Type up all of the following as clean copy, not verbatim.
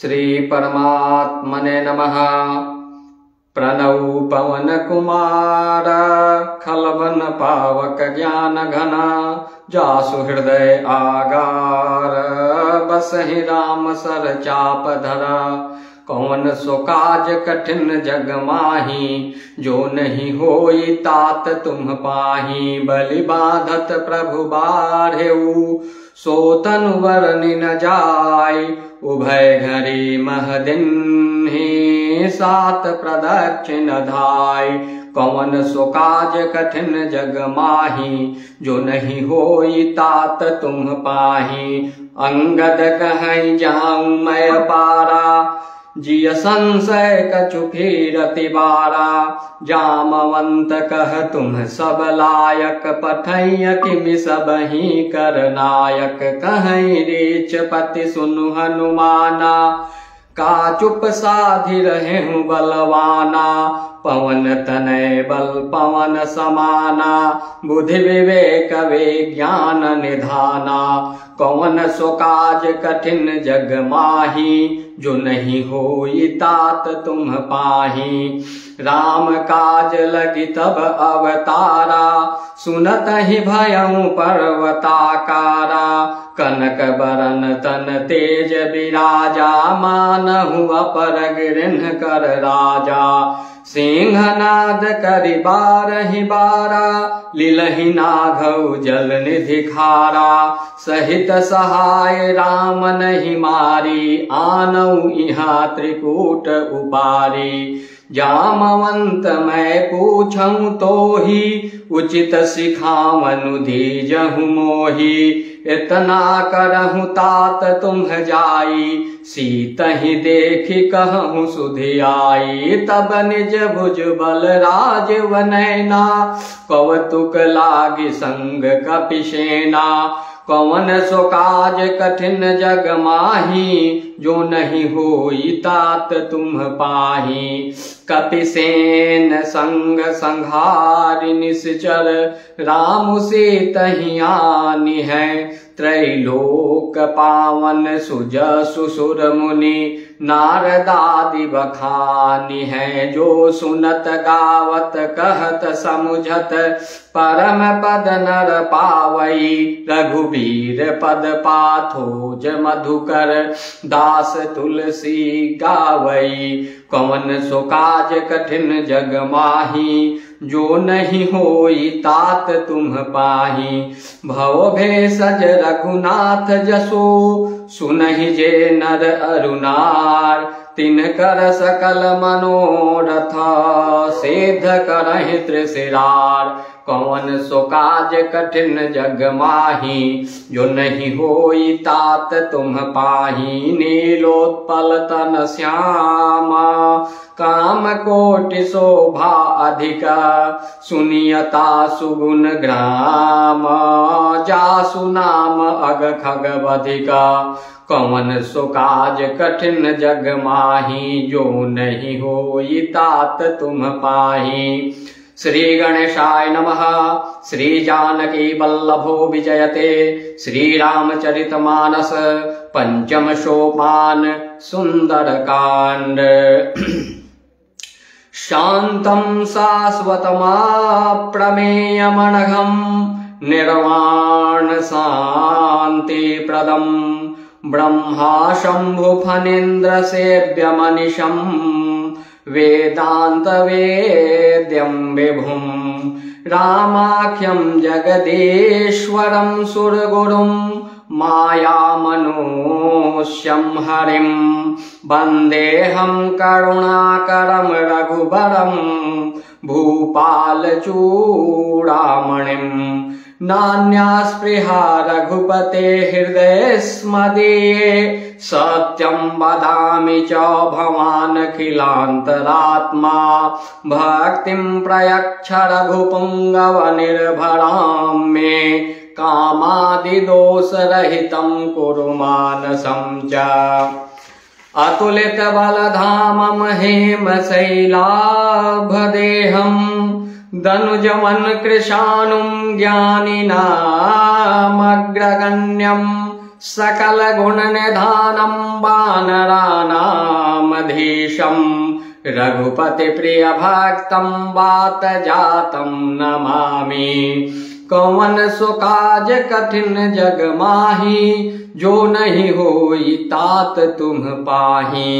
श्री परमात्मने नमः। प्रणव पवन कुमार खलवन पावक ज्ञान घना, जासु हृदय आगार बसहि राम सर चाप धरा। कौन सो काज कठिन जग माही, जो नहीं होई तात तुम पाही। बलि बाधत प्रभु बाढ़ेऊ, सो तनु वरनि न जाय। उभय घरी मह दिन ही, सात प्रदक्षिण धाय। कौन सो काज कठिन जग माही, जो नहीं होई तात तुम पाही। अंगद कहै जाऊं मैं पारा, जिय संशय कछु फिरति बारा। जामवंत कह तुम सब लायक, पठैय किमि सबहि कर नायक। कहै रीच पति सुनु हनुमाना, का चुप साधि रहेहु बलवाना। पवन तनय बल पवन समाना, बुद्धि विवेक विज्ञान निधाना। कौन सो काज कठिन जग माही, जो नहीं होई तात तुम पाही। राम काज लगी तब अवतारा, सुनत ही भयउ पर्वताकारा। कनक बरन तन तेज बिराजा, मानहु अपर गृह कर राजा। सिंहनाद करि बारहि बारा, लीलहि नाघौ जल निधि खारा। सहित सहाय राम नहीं मारी, आनऊ इहाँ त्रिकूट उपारी। जामवंत मैं पूछऊं तो ही, उचित सिखावनु दीजहु मोही। इतना करहु तात तुम जाई, सीत ही देखी कहूँ सुधि आई। तब निज भुज बल राज वनैना, कौतुक लागी संग कपिसेना। कौन सो काज कठिन जग माही, जो नहीं होई तात तुम पाही। कपिसेन संग संहारि निश्चर, राम से तहि आनि है। त्रैलोक पावन सुजसु सुर मुनि, नारदादि बखानी है। जो सुनत गावत कहत समुझत, परम पद नर पावई। रघुबीर पद पाथोज मधुकर, दास तुलसी गावई। कौन सो काज कठिन जग माही, जो नहीं होई तात तुम पाही। भव भेषज रघुनाथ जसो, सुनहि जे नर अरुनार। तिनकर सकल मनोरथ, सिद्ध करहि त्रिशिरार। कौन सो काज कठिन जग माही, जो नहीं होई तात तुम पाही। नीलोत्पल तन श्यामा, काम कोटि शोभा अधिका। सुनियता सुगुण ग्राम, जासु नाम अग खग बधिका। कौन सो काज कठिन जग माही, जो नहीं होई तात तुम पाही। श्री गणेशाय नमः। श्री जानकी वल्लभो विजयते, श्री रामचरितमानस पंचम सोपान सुंदर कांड। शांतं शाश्वतमाप्रमेयमनघं, निर्वाण शांति प्रदं। ब्रह्मा शंभु फणीन्द्र सेव्यमनिशं, वेदांत वेद्यं विभुं। रामाख्यं जगदीश्वरं सुरगुरुं, मायामनुष्यं हरिं। वन्देऽहं करुणाकरं रघुबरं, भूपालचूडामणिं। नान्या स्पृहा रघुपते हृदयेऽस्मदीये, सत्यं वदामि च भवानखिलान्तरात्मा। भक्तिं प्रयच्छ रघुपुङ्गवनिर्भरां मे, कामादिदोषरहितं कुरु मानसं च। अतुलित बलधामं हेमशैलाभदेहं, दनुजवन कृशानुं ज्ञानिनामग्रगण्यं। सकल गुण निधानम वानरानामधीशम रघुपति प्रिय भक्तम वात जातम नमामि। कौन सो काज कठिन जग माही जो नहीं होई तात तुम पाही।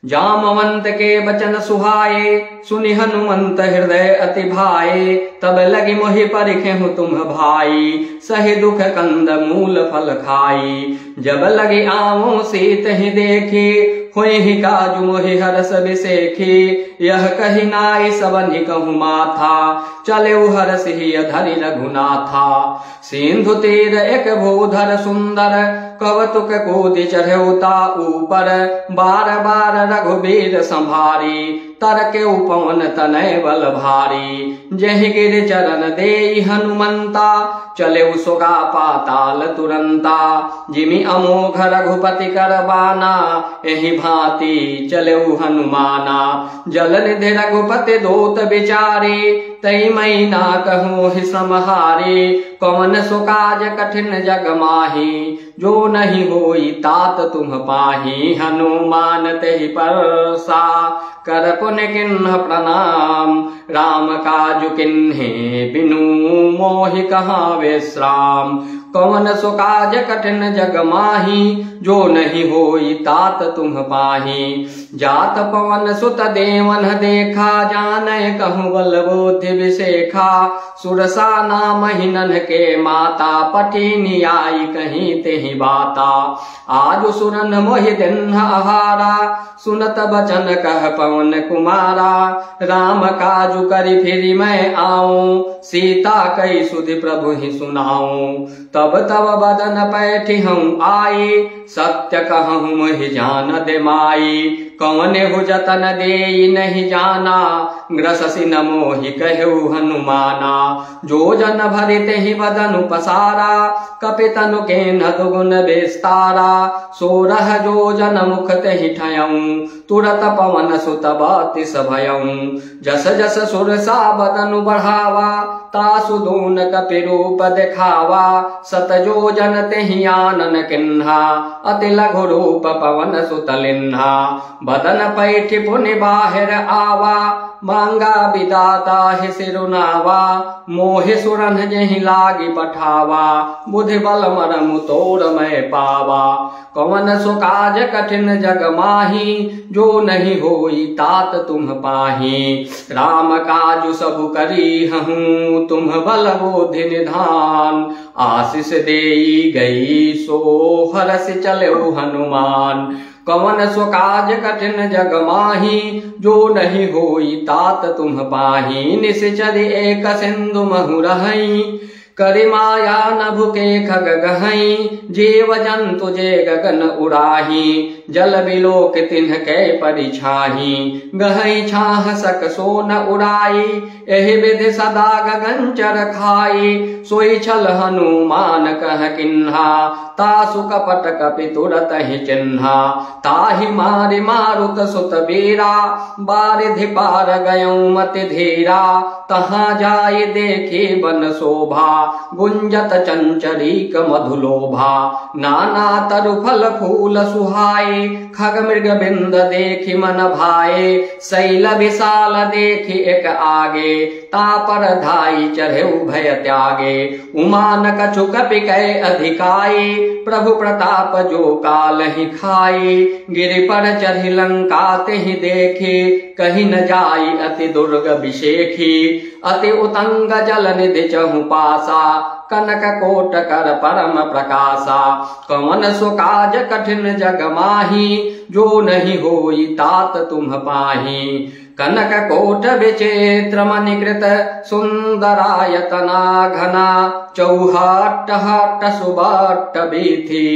जामवंत के बचन सुहाए सुनि हनुमंत हृदय अति भाए। तब लगी मोहि परिखेहु तुम भाई सहि दुख कंद मूल फल खाई। जब लगी आमो सीत ही देखी हुई ही काजु मोहि हरस बिसेखी। यह कही नाई सबनि कहु माथा चले हरस ही धरि रघुनाथा। सिंधु तीर एक भूधर सुंदर कवतुक कूदि चढ़ौता ऊपर। बार बार रघुबीर संभारी तर के उपवन तनय बल भारी। जहि गिर चरण देई हनुमंता चले सोगा पाताल तुरंता। जिमि अमोघ रघुपति कर बाना एहि भांति चले हनुमाना। जल निधि रघुपति दोत बिचारे तई मई ना कहूँ हि समहारे। कौन सो काज कठिन जग माही जो नहीं होई तात तुम पाही। हनुमान तेहि परसा कर पुनि किन्ह प्रणाम। राम काजु किन्हे बिनु मोहि कहाँ विश्राम। कौन सो काज कठिन जग माही जो नहीं होई तात तुम पाही। जात पवन सुत देवन देखा जानय कहूँ बल बुद्धि विशेखा। सुरसा नाम हिनन के माता पठिनी आई कहीं तेहि बाता। आज सुरन मोहि दिन आहारा सुनत बचन कह पवन कुमारा। राम काजु करि फिरि मैं आऊं सीता कई सुधि प्रभु ही सुनाऊं। तब तब बदन पैठी हम आई सत्य कहूँ मोहि जान दे माई। कौन हु जतन देई नहीं जाना ग्रससि न मोहि कहु हनुमाना। जो जन भरि तेहि बदनु पसारा कपितनु के न दुगुन विस्तारा। सोरह जो जन मुख तेहि ठयऊं तुरत पवन सुत बातिस भयऊं। जस जस सुरसा बदनु बढ़ावा तासु दून कपि रूप दिखावा। सत जो जन तेहि आनन किन्हा अति लघु रूप पवन सुत लिन्हा। बदन पैठि पुनि बाहिर आवा मांगा विदाता ही सिरुनावा। मोहि सुरन जहि लागी पठावा बुद्धि बल मरमु तोर मैं पावा। कौन सो काज कठिन जग माही जो नहीं होई तात तुम पाही। राम काजु सबु करी हूँ तुम बल बुद्धि निधान। आशीष देई गई सो हरस चले हनुमान। कौन सो काज कठिन जग माही जो नहीं होई तात तुम पाही। निश्चर एक सिंधु महु रहई करि माया नभु के खग गहई। जीव जंतु जे गगन उड़ाही जल बिलोक तिन्ह के परिछाही। गहई छाह सक सो न उड़ाई एहि विधि सदा गगन चर खाई। सोई छल हनुमान कह किन्हा तासु कपट कपि तुरत ही चिन्हा। ताहि मारि मारुत सुत बीरा बारिधि पार गयऊं मति धीरा। तहाँ जाय देखी बन शोभा गुंजत चंचरीक मधुलोभा। नाना तरु फल फूल सुहाए खग मृग बिंद देखी मन भाए। शैल विशाल देखी एक आगे तापर धाई चढ़े भय त्यागे। उमान कछु कपि कै अधिकाई प्रभु प्रताप जो काल ही खाई। गिरि पर चढ़ी लंका तेहि देखी कहीं न जाई अति दुर्ग विशेखी। अति उतंग जल निधि चहु पासा कनक कोट कर परम प्रकाशा। कौन सो काज कठिन जग माही जो नहीं होई तात तुम पाही। कनक कोट विचित्र मणिकृत सुंदरायतना घना। चौहट हट सुबट बीथी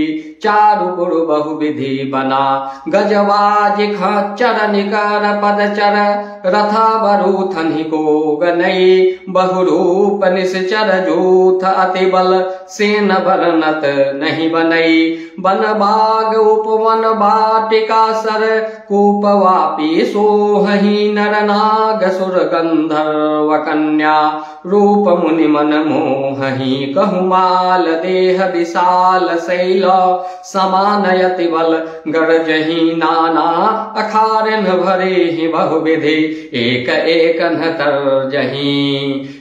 चारु पुर बहु विधि बना। गजवाज खच्चर निकर पदचर रथा बरूथनि को गनई। बहुरूप निश्चर जूथ अति बल सेन बरनत नहीं बनई। बन बाग उपवन बाटिका सर कूप वापी सोहि नर नाग सुर गंधर्व कन्या रूप मुनि मन मोहहि कहु माल देह विशाल शैल समानयति बल गरजहि नाना अखारन भरे ही बहुविधि एक एक न तरजहि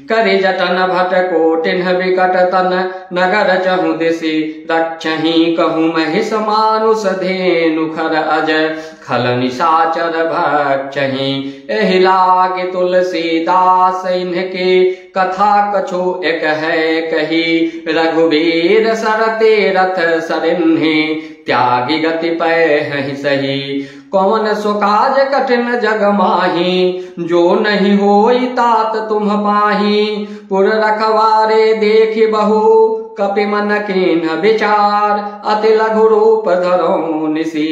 करि जटन भट कोटिन विकट तन नगर चहु दिशि रक्षहि कहु महिष मानुष धेनु खर अज खल निशाचर भक्षहि एहि लागे तुलसीदास इनके कथा कछु एक है कही रघुवीर सरते रथ सरिन्हि त्यागी गति पै सही कौन सो काज कठिन जग माही जो नहीं होई तात तुम पाही पुर रखवारे देखि बहु कपि मन कीन विचार अति लघु रूप धरो निसी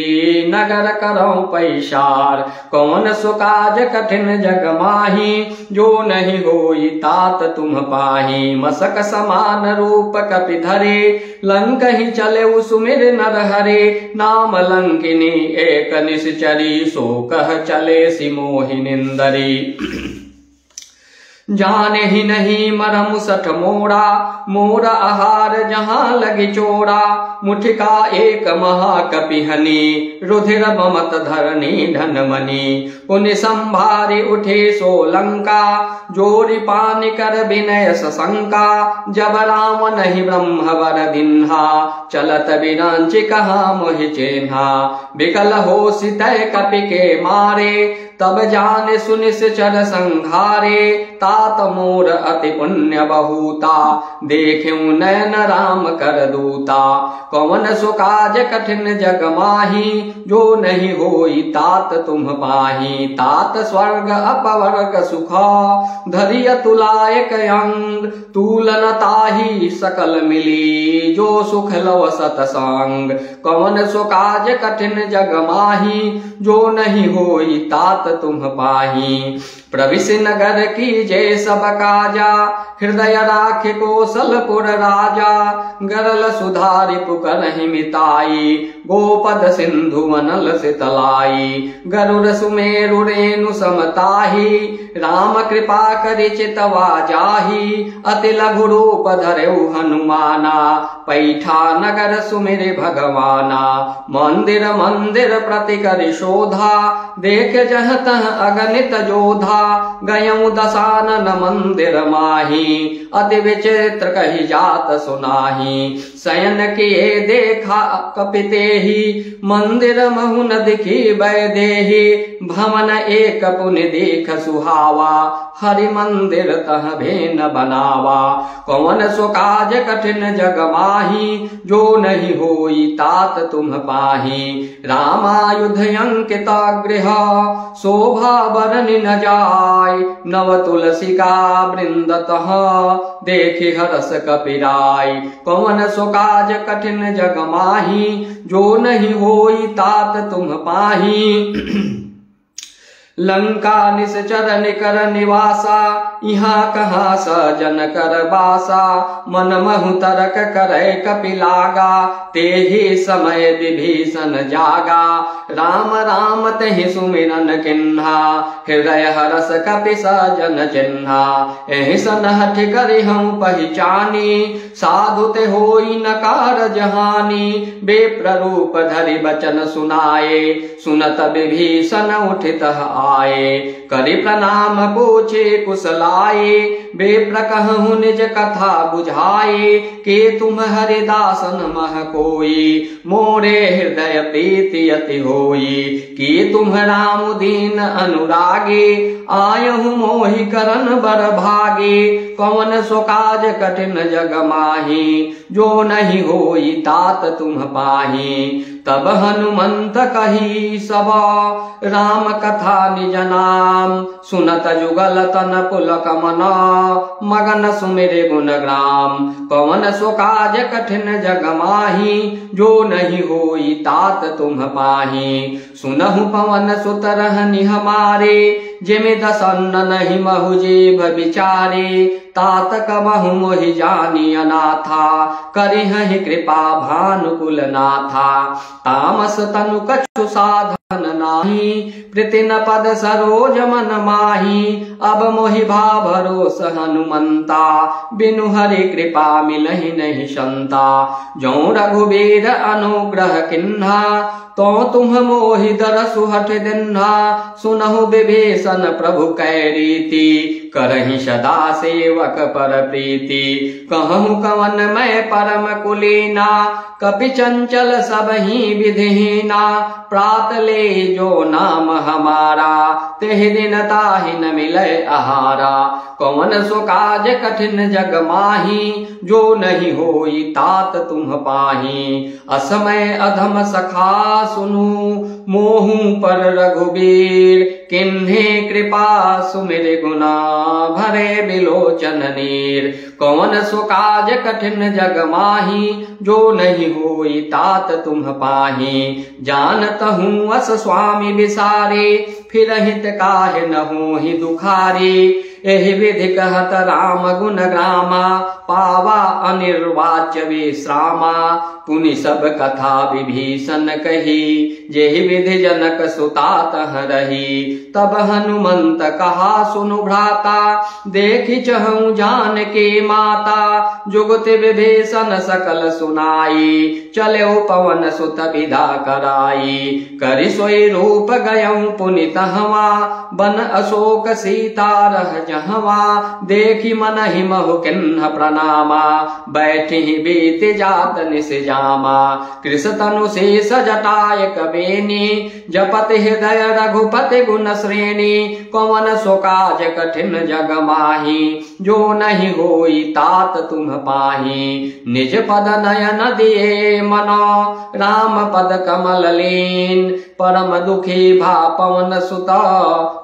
नगर करो पैसार कौन सो काज कठिन जग माही जो नहीं होई तात तुम पाही मसक समान रूप कपि धरे लंक ही चले सुमिर नर हरे नाम लंकिनी एक निश्चरी सो कह चले सिमोहि निंदरी जाने ही नहीं मरम सठ मोड़ा मोरा आहार जहाँ लगी चोड़ा मुठिका एक महाकपिहनी रुधिर ममत धरनी धनमनी पुनि संभारी उठे सो लंका जोरी पानी कर विनय सशंका जब राम नहीं ब्रह्मवर दिन्हा चलत बिरांचि कहा मोहि चेन्हा विकल हो सितय कपि के मारे तब जाने सुनिश्चर संघारे तात मोर अति पुण्य बहुता देखूं नयन राम कर दूता कौन सो काज कठिन जग माही जो नहीं होई तात तुम पाही तात स्वर्ग अपवर्ग सुखा धरिय तुलायक अंग तूलन ताही सकल मिली जो सुख लव सतसंग कौन सो काज कठिन जग माही जो नहीं होई तात तुम पाही प्रविश नगर की जय सब काजा हृदय राखे कौशलपुर राजा गरल सुधारि पुकर मिताई गोपद सिंधु वनल सितलाई गरुड़ सुमेरु रेणु समताही राम कृपा करि चितवा जाही अति लघु रूप धरेउ हनुमाना पैठा नगर सुमिरे भगवाना मंदिर मंदिर प्रति करि शोधा देख जह तह अगणित जोधा गयऊ दशानन मंदिर माही अति विचित्र कही जात सुनाही शयन किए देखा कपिते ही मंदिर महु न दिखी बैदेही भवन एक पुनि देख सुहावा हरि मंदिर तह भेन बनावा कौन सो काज कठिन जग माही जो नहीं होई तात तुम पाही रामायुध अंकिता गृह शोभा बरनि न जाय नव तुलसिका वृंदतः देखि हरस कपिराय कौन सो काज कठिन जग माही जो नहीं होई तात तुम पाही लंका निश्चर निकर निवासा यहाँ कहाँ सजन कर बासा मन महु तरक करे कपिलागा तेहि समय विभीषण जागा राम राम तेहि सुमिरन किन्हा हृदय हरस कपि सजन चिन्हा एहि सन हठ करि हम पहचानी साधु ते होई नकार जहानी बेप्ररूप धरि बचन सुनाए सुनत विभीषण उठित आए करि प्रणाम पूछे कुशलाए बेप्र कहूँ निज कथा बुझाए के तुम हरिदासन मह कोई मोरे हृदय प्रीति अति होई कि तुम राम दीन अनुरागे आयहु मोहि करन बर भागे कौन सो काज कठिन जग माही जो नहीं होई तात तुम पाही तब हनुमंत कही सब राम कथा निज नाम सुनत जुगल तन पुलक मना मगन सुमिरे गुण ग्राम कौन सो काज कठिन जग माही जो नहीं होई तात तुम पाही सुनहु पवन सुत रहनि हमारे जिमि दसन नहीं महु जीव विचारे तात कबहु मोहि जानी अनाथा, करिहहि कृपा भानुकुल नाथा। तामस तनु कछु साधन नाही, प्रीतिन पद सरोज मन माही। अब मोहि भा भरोस हनुमंता, बिनु हरि कृपा मिलहि नहीं शंता। जो रघुबीर अनुग्रह किन्हा, तो तुम मोहि दरसु हठ दिन्हा। सुनहु विभीषण प्रभु कै रीति, करहि सदा सेवक पर प्रीति। कहूँ कवन मैं परम कुलीना, कपि चंचल सबहि विधिहीना। प्रात ले जो नाम हमारा, तेहि दिन ताहि न मिलै आहारा। कौन सो काज कठिन जग माही, जो नहीं होई तात तुम पाही। असमय अधम सखा सुनु, मोहू पर रघुबीर। किन्हे कृपा सुमिर गुना, भरे बिलोचन नीर। कौन सो काज कठिन जग माही, जो नहीं होई तात तुम पाही। जानत हूँ अस स्वामी विसारे, फिर हित काहे न होहि दुखारी। एहि विधि कहत राम गुण ग्रामा, पावा अनिर्वाच्य विश्रामा। पुनि सब कथा विभीषण कही, जेहि विधि जनक सुता तह रही। तब हनुमंत कहा सुनु भ्राता, देखि चहु जान के माता। जुगति विभीषण सकल सुनाई, चले पवन सुत विदा कराई। करि सोई रूप गयऊँ पुनि तहवा, बन अशोक सीता रह जहवा। देखि मन ही महु किन्ह प्रणामा, बैठी बीत जात निस जामा। कृष तनु शेष जटाय कबेनी, जपत हृदय रघुपति गुण श्रेणी। कौन सो काज कठिन जग माही, जो नहीं होई तात तुम पाही। निज पद नयन दिए मनो, राम पद कमल लीन। परम दुखी भा पवन सुत,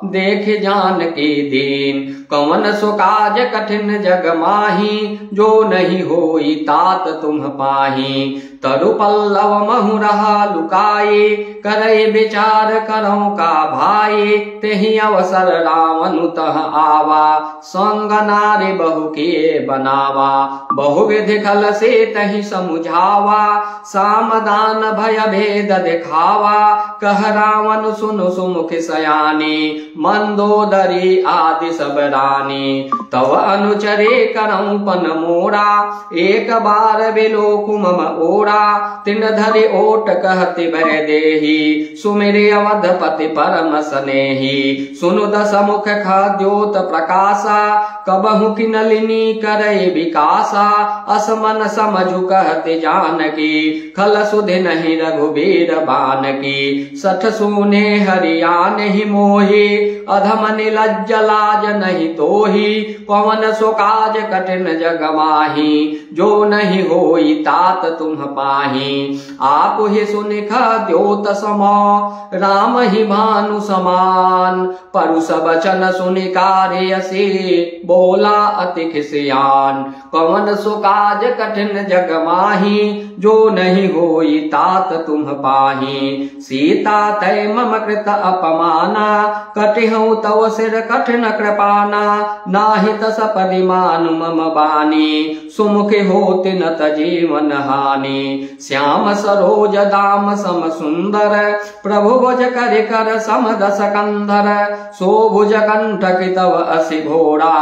देख जान की दीन। कौन सो काज कठिन जग माही, जो नहीं होई तात तुम पाही। तरु पल्लव महु रहा लुकाई, करई विचार करऊँ का भाई। तेहि अवसर रावण तह आवा, संग नारी बहु किए बनावा। बहुविधि खल से तहि समुझावा, सामदान भय भेद दिखावा। कह रावण सुनु सुमुख सयानी, मंदोदरी आदि सब रानी। तव अनुचरे करऊँ पन मोरा, एक बार बिलोकु मम ओरा। तिन धरि ओट कहति भय देही, सुमिरि अवधपति परम स्नेही। सुनु दस मुख खद्योत प्रकाशा, कबहु की नलिनी करई विकासा। असमन समझु कहति जानकी, खल सुधि नहीं रघुबीर बानकी। सठ सूने हरियान ही मोही, अधम निलज्ज लाज नहीं तोही। पवन सो काज कठिन जग माही, जो नहीं होई तात तुम पाही। आप ही सुनिख द्योत समो, राम ही भानु समान। परुष बचन सुनि कार्यसी, बोला अति खिसियान। पवन सो काज कठिन जग माही, जो नहीं होई तात तुम पाही। सीता तै मम कृत अपमाना, कटिहऊँ तव सिर कठिन कृपाना। नाहि तस परिमानु मम बानी, सुमुख होति न जीवन हानि। श्याम सरोज दाम सम सुंदर, प्रभु भुज कर कर सम दस कंधर। सोभुज कंठ तव असि घोड़ा,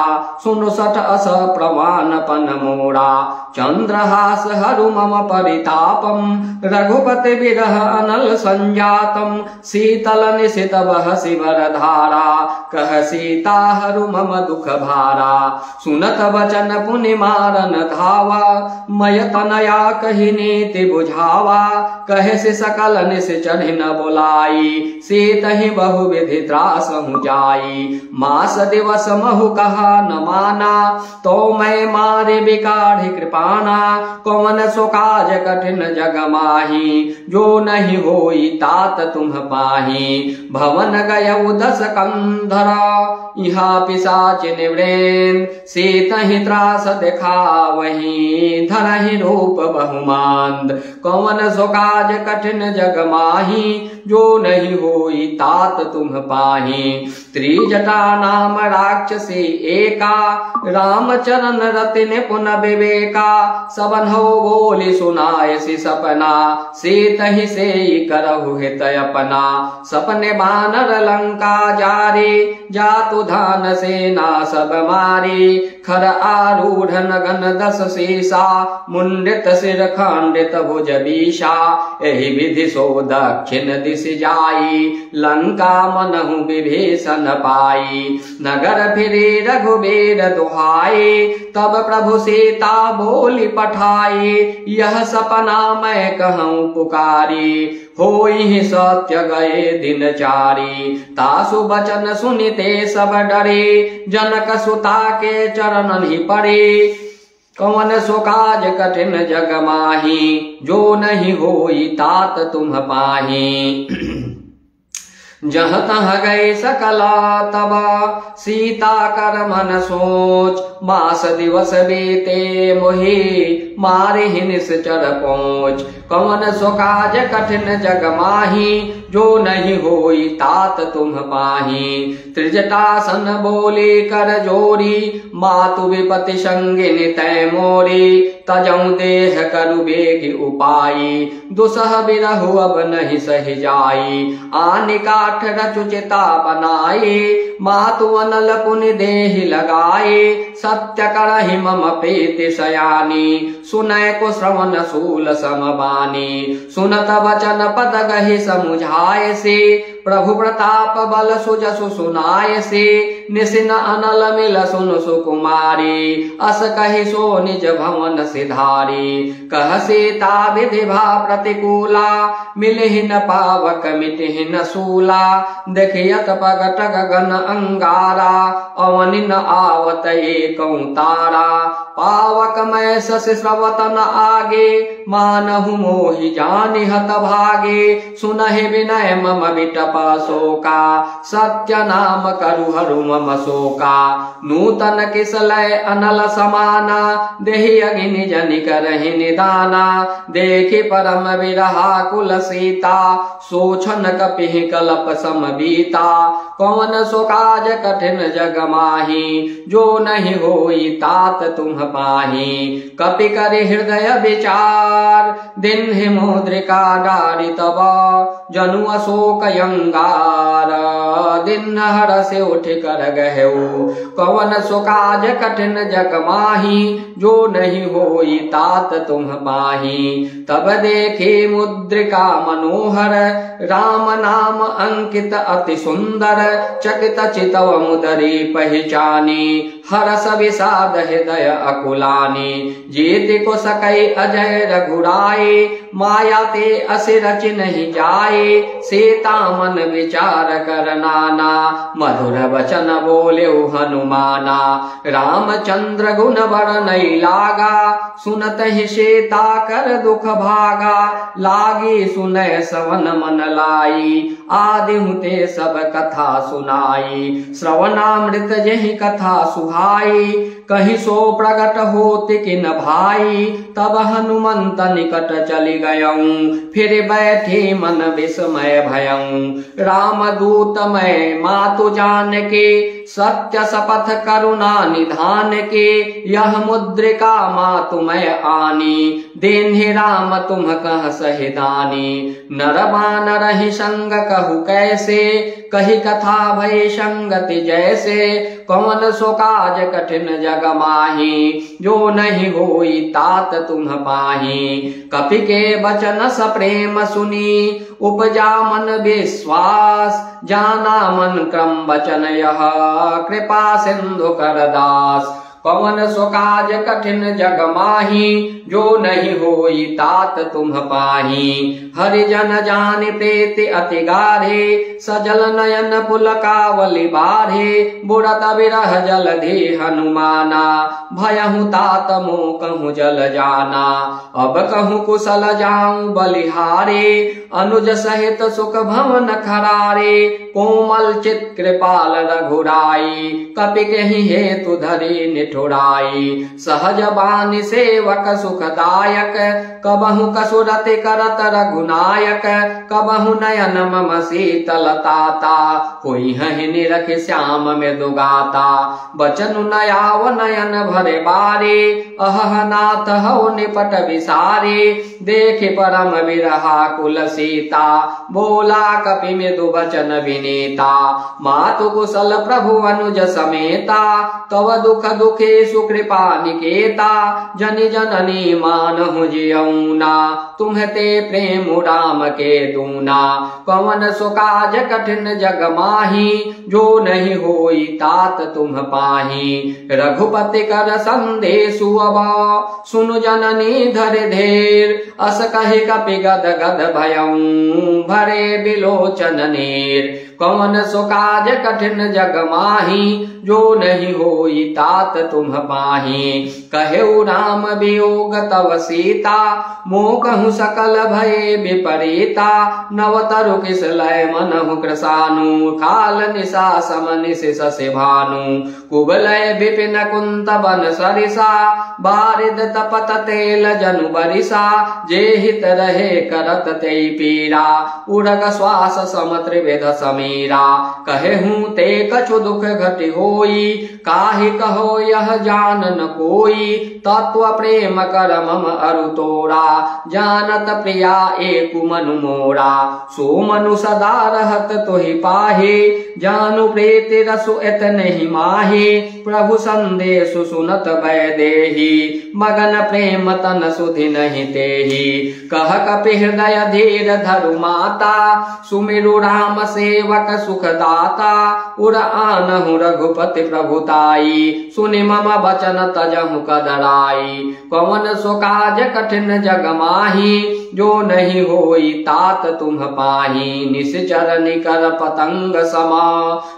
सुनु सठ अस प्रमाण पन मोड़ा। चंद्रहास हरु मम परितापम, रघुपति विरह अनल संजातम। शीतल निशित बहसि वरधारा, कह सीता हरु मम दुख भारा। सुनत बचन पुनि मारन धावा, मय तनया कहि नीति बुझावा। कहे से सकल निश्चर न बोलाई, सीतहि बहु विधि त्रास जाई। मास दिवस महु कहा न माना, तो मैं मारे बिकाढ़ि कृपाना। कौन सो काज कठिन जग माही, जो नहीं होई तात तुम पाही। भवन गयउ दस कंधरा, यहाँ पिशाच निवृन। सीतहि त्रास दिखावहीं, धरहि रूप बहुमान। मंद। कौन सो काज कठिन जग माही, जो नहीं होई तात तुम पाही। त्रिजटा नाम राक्षसी एका, राम चरण रति निपुण विवेका। सबन हो बोली सुनाय सी सपना, सीत ही से करहु हित अपना। सपने बानर लंका जारी, जातु धान सेना सब मारी। खर आरूढ़ नगन 10 सीसा, मुंडित सिर खंडित भुज बीसा। एहि विधि सो दक्षिण दिश जाई, लंका मनहु विभीषण पाई। नगर फिरे रघुबीर दुहाई, तब प्रभु सीता बोली पठाई। यह सपना मैं कहूँ पुकारी, होई सत्य गए दिन चारी। तासु बचन सुनिते सब डरे, जनक सुता के चरणन ही पड़े। कौन सो काज कठिन जग माही, जो नहीं होई तात तुम पाही। जहाँ तहाँ गए सकला तब, सीता कर मन सोच। मास दिवस बीते मोहि, मारे ही निश्चर पहुँच। कौन सो काज कठिन जग माही, जो नहीं होई तात तुम पाही। त्रिजटासन बोली कर जोरी, मातु विपति संगिनी तै मोरी। तजऊ देह करु बेग उपाई, दुसह बिरहु अब नहीं सही जाई। आनि काठ रचु चिता बनाए, मातु अनल पुनि देहि लगाए। सत्य करहि मम प्रीति सयानी, सुनय को श्रवण सूल समबानी। सुनत वचन पद गहि समुझाय से, प्रभु प्रताप बल सुजसु सुनाय से। निसिन अनल मिल सुन सुकुमारी, अस कहि सो निज भवन सिधारी। कह सीता विधि भा प्रतिकूला, मिलहि न पावक मिटहि न सूला। देखियत पगट गगन अंगारा, अवनि न आवत एकौ तारा। पावक मैं शशि श्रवतन आगे, मानहु मोहि जानि हत भागे। सुनहि विनय मम विटप शोका, सत्य नाम करु हरु मम शोका। नूतन किसलय अनल समाना, देहि अग्नि जनि करहि निदाना। देखि परम विरहा कुल सीता, सोछन कपिहि कलप सम बीता। कौन सो काज कठिन जग माही, जो नहीं होई तात तुम पाही। कपि करि हृदय विचार, दिन ही मुद्रिका डारि तब। जनु अशोक अंगार, दिन हर से उठ कर गहु। कौन सो काज कठिन जग माही, जो नहीं होई तात तुम पाही। तब देखे मुद्रिका मनोहर, राम नाम अंकित अति सुंदर। चकित चितव मुदरी पहचानी, हरस विषाद हृदय अकुलानी। जीत को सकई अजय रघुराए, माया ते असि रचि नहीं जाए। सीता मन विचार कर नाना, मधुर वचन बोले हनुमाना। रामचंद्र गुण बरनई लागा, सुनत ही सीता कर दुख भागा। लागी सुनय सवन मन लाई, आदि हुते सब कथा सुनाई। श्रवणामृत जहि कथा सुहाई, कहीं सो प्रगट होति किन भाई। तब हनुमंत निकट चली गयऊं, फिर बैठे मन विस्मय भयऊं। राम दूत मैं मातु जान के, सत्य शपथ करुणा निधान के। यह मुद्रिका मातु मैं आनी, देन्हि राम तुम कह सहिदानी। नर बानर ही संग कहु कैसे, कही कथा भय संगति जैसे। कौन सो काज कठिन जग माही, जो नहीं होई तात तुम पाही। कपि के बचन सप्रेम सुनी, उपजा मन विश्वास। जाना मन क्रम वचन यह, कृपा सिंधु कर दास। कौन सो काज कठिन जग माही, जो नहीं होई तात तुम पाही। हरिजन जान प्रीति अति गाढ़े, सजल नयन पुलकावली बाढ़े। बुढ़त विरह जलधि हनुमाना, भयहु तात मोह कहूँ जल जाना। अब कहूँ कुशल जाऊं बलिहारे, अनुज सहित सुख भवन खरारे। कोमल चित कृपाल रघुराई, कपि कहि हेतु धरि निठुराई। सहज बानी सेवक सुख सुखदायक, कबहु कसुरति करत रघुनायक, कबहु नयन मम शीतलताता, होई हहि निरख श्याम मृदुगाता, बचनु नयाव नयन भरे बारे, अहह नाथ हौ निपट विसारे, देखे परम विरहा कुल सीता, बोला कपि मृदु वचन विनीता, मातु कुशल प्रभु अनुज समेता, तव दुख दुखे सुकृपा निकेता, जनि जननी मानहु जियौना, तुम्हते प्रेम राम के दूना, कवन सो काज कठिन जग माही, जो नहीं होई तात तुम पाही, रघुपति कर संदेशु अबा, सुनु जननी धर धेर, अस कहि कपि गद गद भयऊ, भरे बिलोचन नीर, कवन सो काज कठिन जग माही, जो नहीं होई तात तुम पाही, कहेउ राम वियोग तव सीता, मोकहु सकल भये विपरीता, नवतरु किस लय मनहु कृसानु, काल निशा सम निशिष से भानु, कुबलय विपिन कुंत बन सरिसा, बारिद तपत तेल जनु बरिसा, जे हित रहे करत ते पीरा, उड़ग श्वास सम त्रिविध समीरा, कहेहूँ ते कछु दुख घटि होई, काहि कहो यह जान न कोई, तत्व प्रेम कर मम अरु तोरा, जानत प्रिया एकु मनु मोरा, सो मनु सदा रहत तोहि पाहे, जानु प्रीति रसु एत नहीं माहे, प्रभु संदेशु सुनत वैदेही, मगन प्रेम तन सुधि नहीं तेही, कह कपि हृदय धीर धरु माता, सुमिरु राम सेवक सुखदाता, उर आनहु रघुपति प्रभुताई, सुनि मम बचन तजहु कदराई, कवन सो काज कठिन जग माही, जो नहीं होई तात तुम पाही, निश्चर निकर पतंग समा,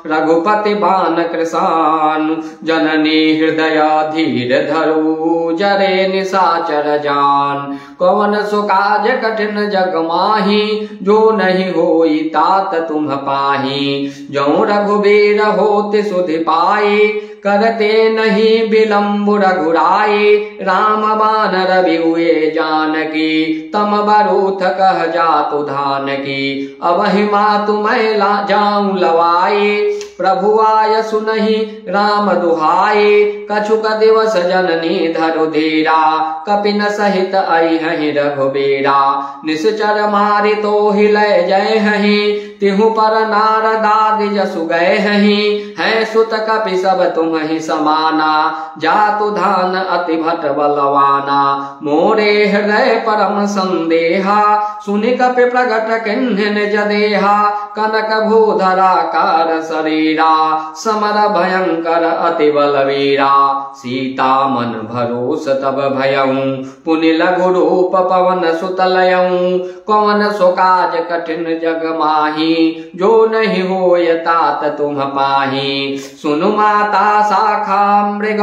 रघुपति बान कृसान, जननी हृदय धीर धरु, जरे निशाचर जान, कवन सो काज कठिन जग माही, जो नहीं होई तात तुम पाही, जो रघुबीर होति सुधि पाए, करते नहीं विलम्ब रघुराए, राम बान रवि हुए जानकी, तम बरूथ कह जातु धान की, अबहि मातु मैं जाऊं लवाए, प्रभु आय सुनहि राम दुहाए, कछुक दिवस जननी धरु धीरा, कपिन सहित अइहहि रघुबीरा, निश्चर मारि तोहि लय जय हहि, तिहु पर नारदादि जसु गए हहि, है सुत कपि सब तुम ही समाना, जातु धान अति भट बलवाना, मोरे हृदय परम संदेहा, सुनि कपि प्रगट किन्हि निज देहा, कनक भूधरा कार शरीरा, समर भयंकर अति बलवीरा, सीता मन भरोस तब भयऊ, पुनि लघु रूप पवन सुत लयऊ, कवन सो काज कठिन जग माही, जो नहीं होय तात तुम पाही, सुनु माता शाखा मृग,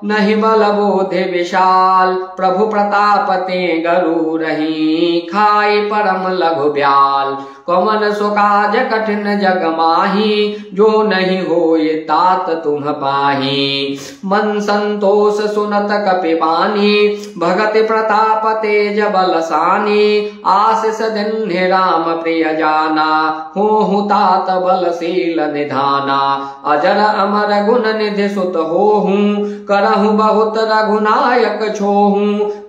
नहीं बल बोधि विशाल, प्रभु प्रताप ते गरु रही, खाई परम लघु ब्याल, कवन सो काज कठिन जग माही, जो नहीं होय तात तुम पाही, मन संतोष सुनत कपि बानी, भगति प्रताप तेज बलसानी, आशीष दिन्हि राम प्रिय जाना, होहु तात बलशील निधाना, अजर अमर गुण निधि सुत होहु, करहु बहुत रघुनायक छोहु,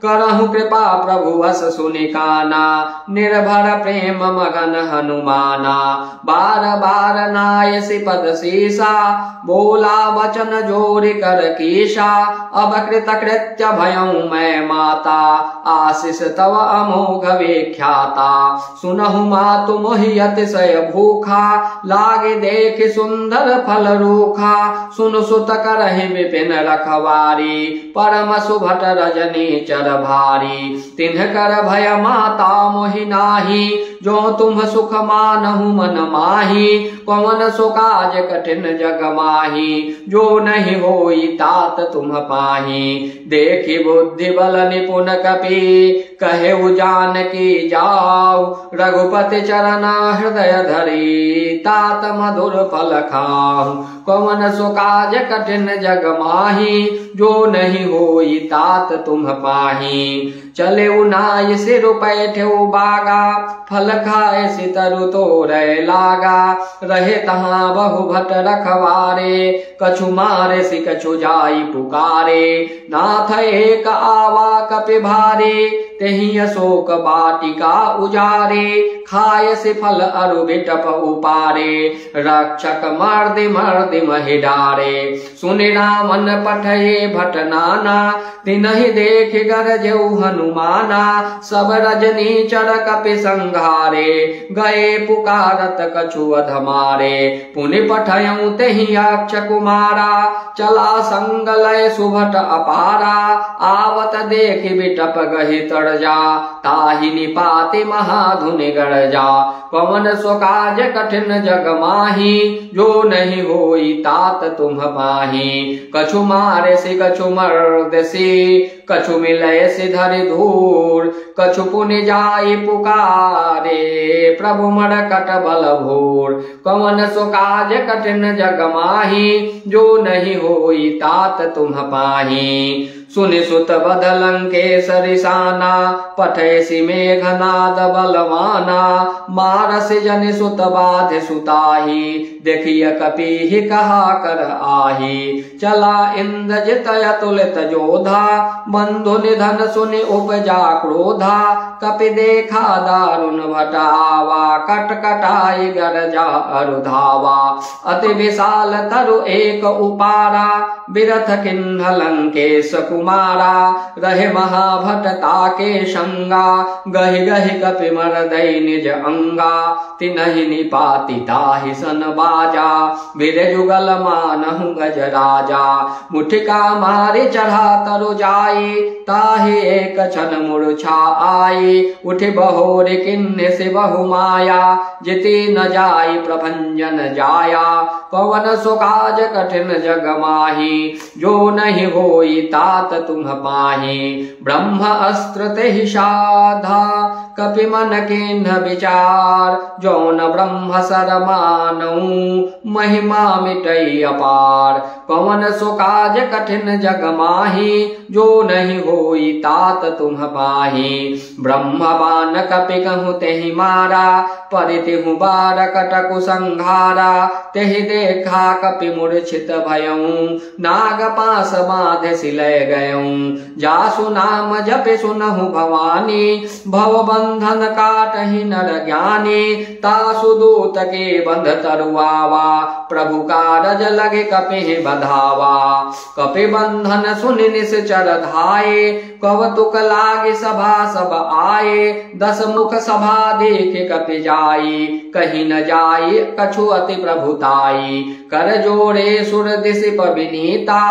करहु कृपा प्रभु अस सुनि काना, निर्भर प्रेम मगन हनुमाना, बार बार नायसि पद सीसा, बोला वचन जोरि कर कीशा, अब कृत कृत्य भयऊ मैं माता, आशीष तव अमोघ विख्याता, सुनहु मातु मोहि अतिशय भूखा, लागे देख सुंदर फल रूखा, सुन सुत करहि विपिन रखवारी, परम सुभट रजनी चर भारी, तिन्ह कर भय माता मोहि नाही, जो तुम सुख मानहु मन माही। पवन सो काज कठिन जग माही, जो नहीं होई तात तुम पाही। देखी बुद्धि बल निपुण कपि, कहे जानकी जाओ। रघुपति चरण हृदय धरी, तात मधुर फल खाओ। पवन सो काज कठिन जग माही, जो नहीं होई तात तुम पाही। चले उनाय सिर पैठे बागा, फल खाए सितरु तोरे लागा। रहे तहाँ बहु भट रखवारे, कछु मारे सि कछु जाई पुकारे। नाथ एक आवा कपि भारे, तेहि अशोक बाटिका उजारे। खाए से फल अरु बिटप उपारे, रक्षक मर्दि मर्दि महि डारे। सुनि रामन पठये भट नाना, तिनहि देख गरजऊ हनुमाना। सब रजनीचर कपि संघारे, गए पुकारत कछु अध मारे। पुनि पठयऊ तेहि अक्ष कुमारा, चला संग लय सुभट अपारा। आवत देख बिटप गहि तड़जा, ताहि निपाति महाधुनि गरजा। पवन सो काज कठिन जग माही, जो नहीं होई तात तुम पाही। कछु मारे से कछु मर्द से, कछु मिलय से धरि धूर। कछु पुनि जाई पुकारे, प्रभु मरकट बल भोर। पवन सो काज कठिन जग माही, जो नहीं होई तात तुम पाही। सुनि सुत बध लंकेश रिसाना, पठयसि मेघनाद बलवाना। मारस जनि सुत बाध सुताही, देखिय कपि कहा कर आही। चला इंद्रजित अतुलित जोधा, बंधु निधन सुनि उपजा क्रोधा। कपि देखा दारुण भटावा, कटकटाई गरजा अरुधावा। अति विशाल तरु एक उपारा, बिरथ किन्ह लंकेश कुमारा। रहे महाभटता के शंगा, गहि गहि कपि मरदई निज अंगा। तिनहि निपाति ताहि सन बाजा, वीर जुगल मानहु गज राजा। मुठिका मारि चढ़ा तरु जाई, ताहि एक क्षण मूर्छा आई। उठि बहोर किन्ने से बहु माया, जिति न जाई प्रभंजन जाया। पवन सो काज कठिन जग माही, जो नहीं होई तात तुम पाही। ब्रह्म अस्त्र तेहि साधा, कपि मन किन्ह विचार। जौन ब्रह्म सर मानऊ, महिमा मिटई अपार। पवन सो काज कठिन जग माही, जो नहीं होई तात तुम पाही। ब्रह्म बान कपि कहूँ तेहि मारा, परितिहु बार कटकु संघारा। तेहि देखा कपि मूर्छित भयऊँ, नाग पास बांध सिलय गयऊँ। जासु नाम जपि सुनहु भवानी, भव बंधन काटहि नर ज्ञानी। तासु दूत के बंध तरुआवा, प्रभु कारज लगे कपि बधावा। कपि बंधन सुनि निश्चर धाये, कौतुक लागे सभा सब आए। दस मुख सभा देख कपि जाई, कहीं न जाई कछु अति प्रभुताई। कर जोड़े सुर दिशि पविनीता,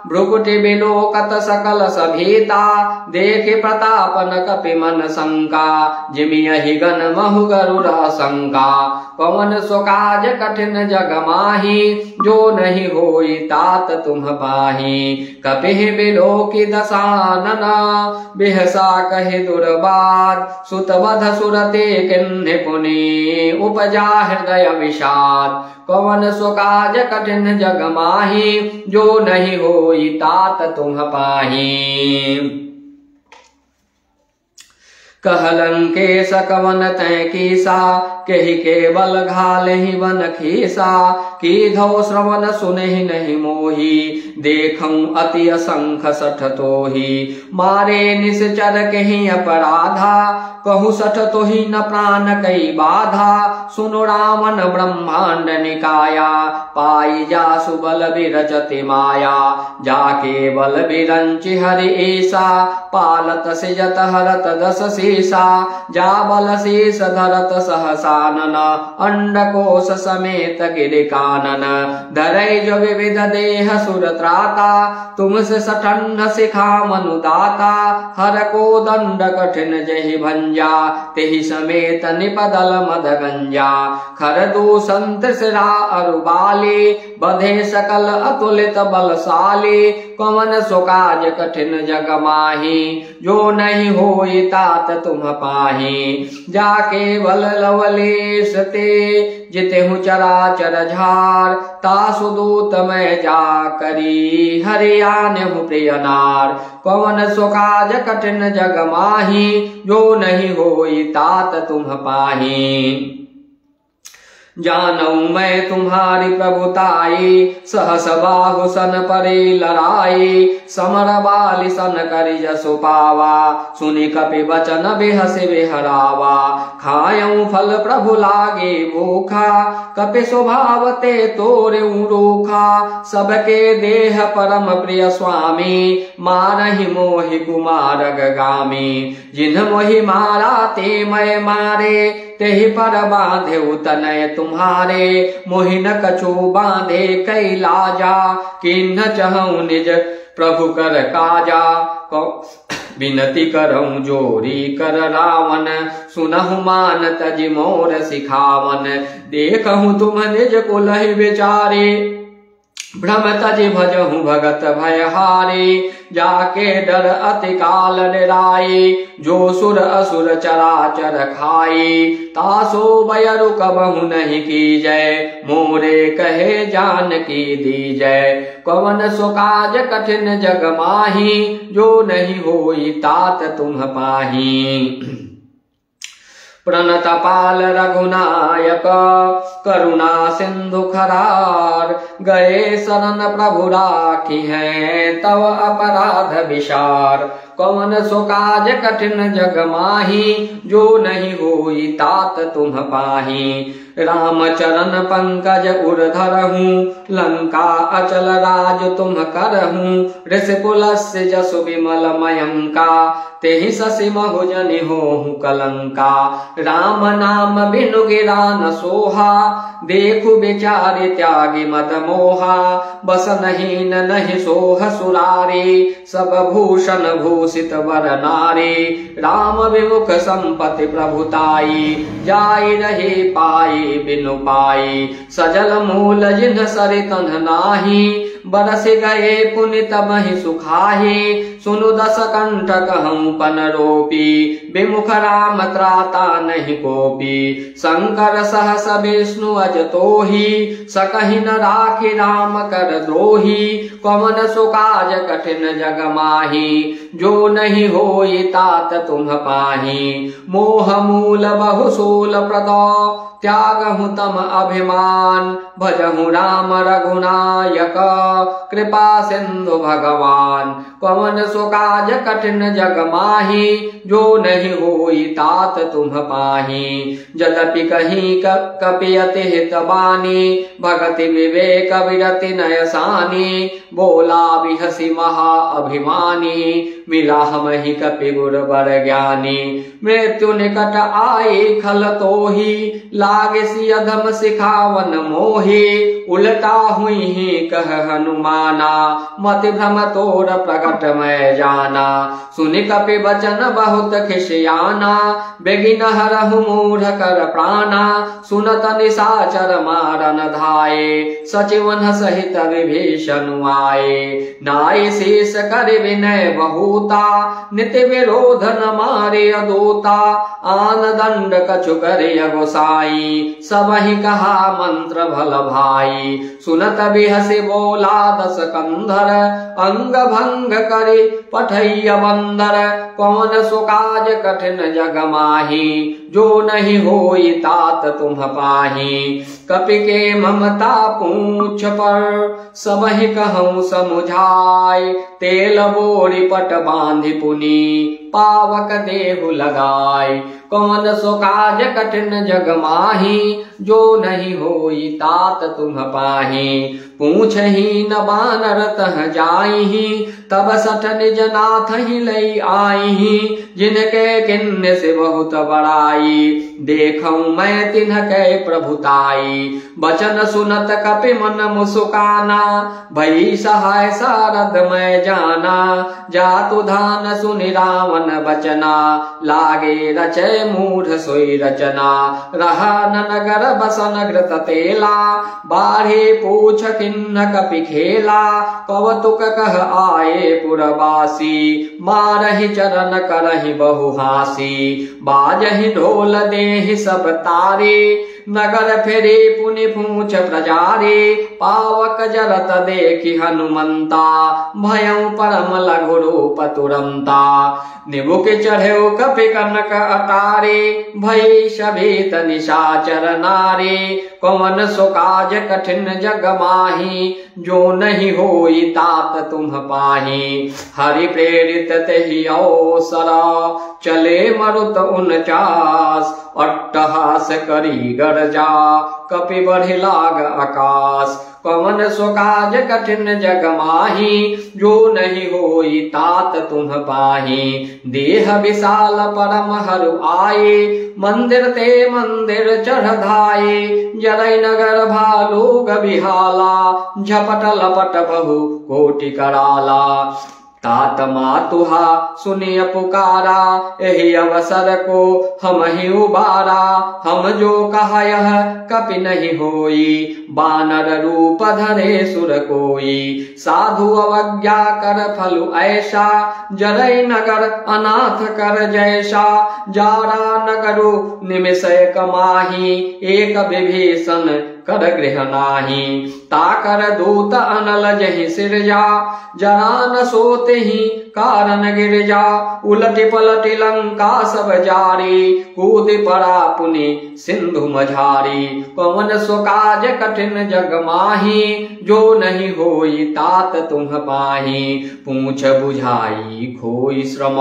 भ्रुकुटि बिलोकत सकल सभीता। देखे प्रताप न कपि मन शंका, जिमियहि गण महु गरुड़ शंका। पवन सो काज कठिन जग माही, जो नहीं होई तात तुम पाही। कपि बिलोकि दशानना, बिहसा कहि दुर्बाद। सुत वध सुरते किन्हि पुनि, उपजा हृदय विषाद। पवन सो काज कठिन जग माही, जो नहीं होई तात तुम पाही। कहलंकेश कवन तै कीसा, केहि केवल घालहि वन खीसा। कीधौ श्रवण सुनहि नहीं मोही, देखऊं अति असंख सठ तोही। मारे निश्चर केहि अपराधा, कहूँ सठ तोहि न प्राण कई बाधा। सुनो रावण ब्रह्मांड निकाया, पाई जासु बल विरचति माया। जाके बल विरंचि हरि ऐसा, पालत सिजत हरत दस सी शेषा जा बल शेष धरत सहसानन अंडकोश समेत गिरि कानन धरै जो विविध देह सुर त्राता तुमसे सठन्न सिखा मनुदाता हर को दंड कठिन जहि भंजा तेहि समेत निपदल मद गंजा खर दूषंत सिरा अरुबाली बधे सकल अतुलित बलशाली कवन सुकाज कठिन जग माही जो नहीं होई तात तुम पाही जाके बल लवलेश ते जिते हूँ चराचर झार तासु दूत मैं जा करी हरियान हूँ प्रिय नार कवन सुकाज कठिन जग माही जो नहीं होई तात तुम पाही जानऊ मैं तुम्हारी प्रभुताई सहस बाहु सन परे लड़ाई समर बाली सन करि जसु पावा सुनि कपि वचन बेहसे बेहरावा खायऊ फल प्रभु लागे भूखा कपि स्वभाव ते तोरे रूखा सबके देह परम प्रिय स्वामी मारहि मोहि कुमार गामी जिन्ह मोहि मारा ते मैं मारे तेहि पर बांधे उतनय तुम्हारे मोहिन कछु बांधे कैलाजा किन्ह चहु निज प्रभु कर काजा विनती करऊं जोरी कर रावण सुनहु मान तज मोर सिखावन देखहु तुम निज कुलहि विचारे भ्रम तज भजहु भगत भयहारी जाके डर अति काल निराई जो सुर असुर चराचर खाई तासो बयरु कबहु नहीं की जय मोरे कहे जान की दी जय कवन सुकाज कठिन जग माही जो नहीं होई तात तुम पाही प्रणत पाल रघुनायक करुणा सिंधु खरार गए शरण प्रभु राखी है तव अपराध विशार कवन सुकाज कठिन जग माही जो नहीं होई तात तुम पाही राम चरण पंकज उर्धरहूँ लंका अचल राज तुम करहूँ ऋषि पुलस्य जसु विमल मयंका तेहि शशि महुजनि होहु कलंका राम नाम बिनु गिरा न सोहा देखु विचारि त्यागी मद मोहा बस नहीं नहीं सोह सुरारी सब भूषण भूषित वर नारी राम विमुख संपत्ति प्रभुताई जाई रही पाई बिनु पाई सजल मूल जिन्ह सरितन नाही बरस गए पुनित महि सुखाही सुनु दस कंठ कहूँ पन रोपी विमुख राम त्राता नहीं कोपी शंकर सहस विष्णु अज तोही सकहि न राखी राम कर द्रोही कवन सुकाज कठिन जग माही जो नहीं होई तात तुम पाही मोह मूल बहुसूल प्रदो त्यागहु तम अभिमान भजहु राम रघुनायक कृपा सिंधु भगवान कवन सुकाज कठिन जग माही जो नहीं होई तात तुम पाही यद्यपि कहीं कपियति हित बानी भगति विवेक विरति नयसानी बोला बिहसी महा अभिमानी मिला हम ही कपि गुर बर ज्ञानी मृत्यु निकट आए खल तोही लागे सी अधम सिखावन मोही उल्टा हुई ही कह हनुमाना मति भ्रम तोर प्रकट मैं जाना सुनि कपि वचन बहुत खिसियाना बेगिन हरहु मूढ़ कर प्राणा सुनत निशाचर मारन धाये सचिवन सहित विभीषण आए नाई शेष कर विनय बहुता नित्य विरोध न मारे अदूता आन दंड कछु करे गोसाई सबहि कहा मंत्र भल भाई सुनत बिहसि बोला दस कंधर अंग भंग करे पठैय बंदर कौन सुकाज कठिन जग माही जो नहीं होई तात तुम पाही कपि के ममता पूछ पर सबहि कहूँ समुझाय तेल बोरी पट बांधि पुनी पावक देहु लगाई। कौन सो काज कठिन जग माही, जो नहीं होई तात तुम पाही। पूछ ही न बानर तह जाई, तब सठ निज नाथ ही लई आई। जिनके किन्न से बहुत बड़ाई, देखऊं मैं तिनके प्रभुताई। बचन सुनत कपि मन मुस्काना, भई सहाय सारद मैं जाना। जातु धान सुनि रावण बचना, लागे रचय मूढ़ सोई रचना। रहा न नगर बसन घृत तेला, बाढ़े पूछ किन्न कपि खेला। कौतुक कह आए पुरवासी, मारहि चरण करहि बहु हासी। बाजहि ढोल देहि सब तारे, नगर फेरे पुनि पूछ प्रजारे। पावक जरत देखि हनुमंता, भयउ परम लघु रूप तुरंता। निबुक चढ़ेउ कपि कनक अटारे, भई शबीत निशाचर नारे। कौन सो काज कठिन जग माही, जो नहीं होई तात तुम पाही। हरि प्रेरित तेहि अवसरा, चले मरुत 49। अट्टहास करी गरजा, कपि बढ़ि लाग आकाश। कौन सो काज कठिन जग माही, जो नहीं होई तात तुम पाही। देह विशाल परम हरु आए, मंदिर ते मंदिर चढ़ धाये। जरई नगर भालू गबिहाला, झपट लपट बहु कोटि कराला। तात मातुहा सुनिय पुकारा, एहि अवसर को हम ही उबारा। हम जो कहा यह कपि नहीं होई, बानर रूप धरे सुर कोई। साधु अवज्ञा कर फलु ऐसा, जरई नगर अनाथ कर जैसा। जारा नगरु निमिषय कमाही, एक विभीषण कर गृह नाही। ताकर दूत अनल जहि सिरजा, जरा न सोते ही कारण गिरजा। उलटि पलटि लंका सब जारी, कूद पड़ा पुनि सिंधु मझारी। कौन सो काज कठिन जग माही, जो नहीं होई तात तुम पाही। पूछ बुझाई खोई श्रम,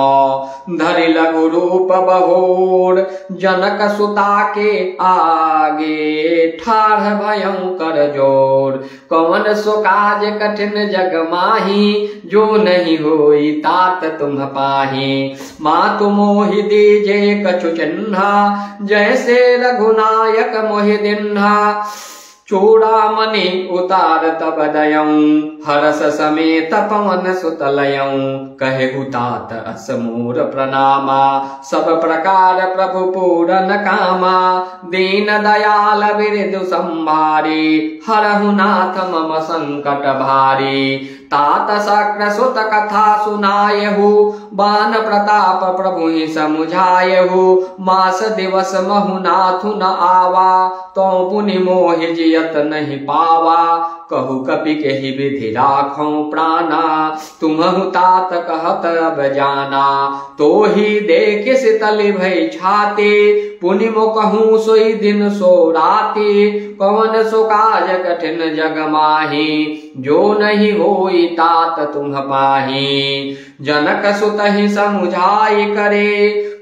धरि लघु रूप बहोर। जनक सुता के आगे, ठाढ़ भयंकर जोर। कौन सो काज कठिन जग माही, जो नहीं होई तात तुम पाही। मातु मोहि दीजे कछु चिन्हा, जैसे रघुनायक मोहि दिन्हा। चूड़ामणि उतार तब दयऊं, हरस समेत पवन सुत लयऊं। कहेहु तात अस मोर प्रणामा, सब प्रकार प्रभु पूरन कामा। दीन दयाल बिरधु संभारी, हरहु नाथ मम संकट भारी। तात शक्र सुत कथा सुनायहु, बान प्रताप प्रभु ही समुझायहु। मास दिवस महु नाथु न आवा, तो पुनि मोहि जियत नहीं पावा। कहु कपि केहि विधि राखौ प्राणा, तुम्हु तात कहत अब जाना। तो ही देख सितल भय छाते, पुनि मो कहूँ सोई दिन सो राते। कौन सो काज कठिन जग माही, जो नहीं होई तात तुम पाही। जनक सुत ही समुझाई करे,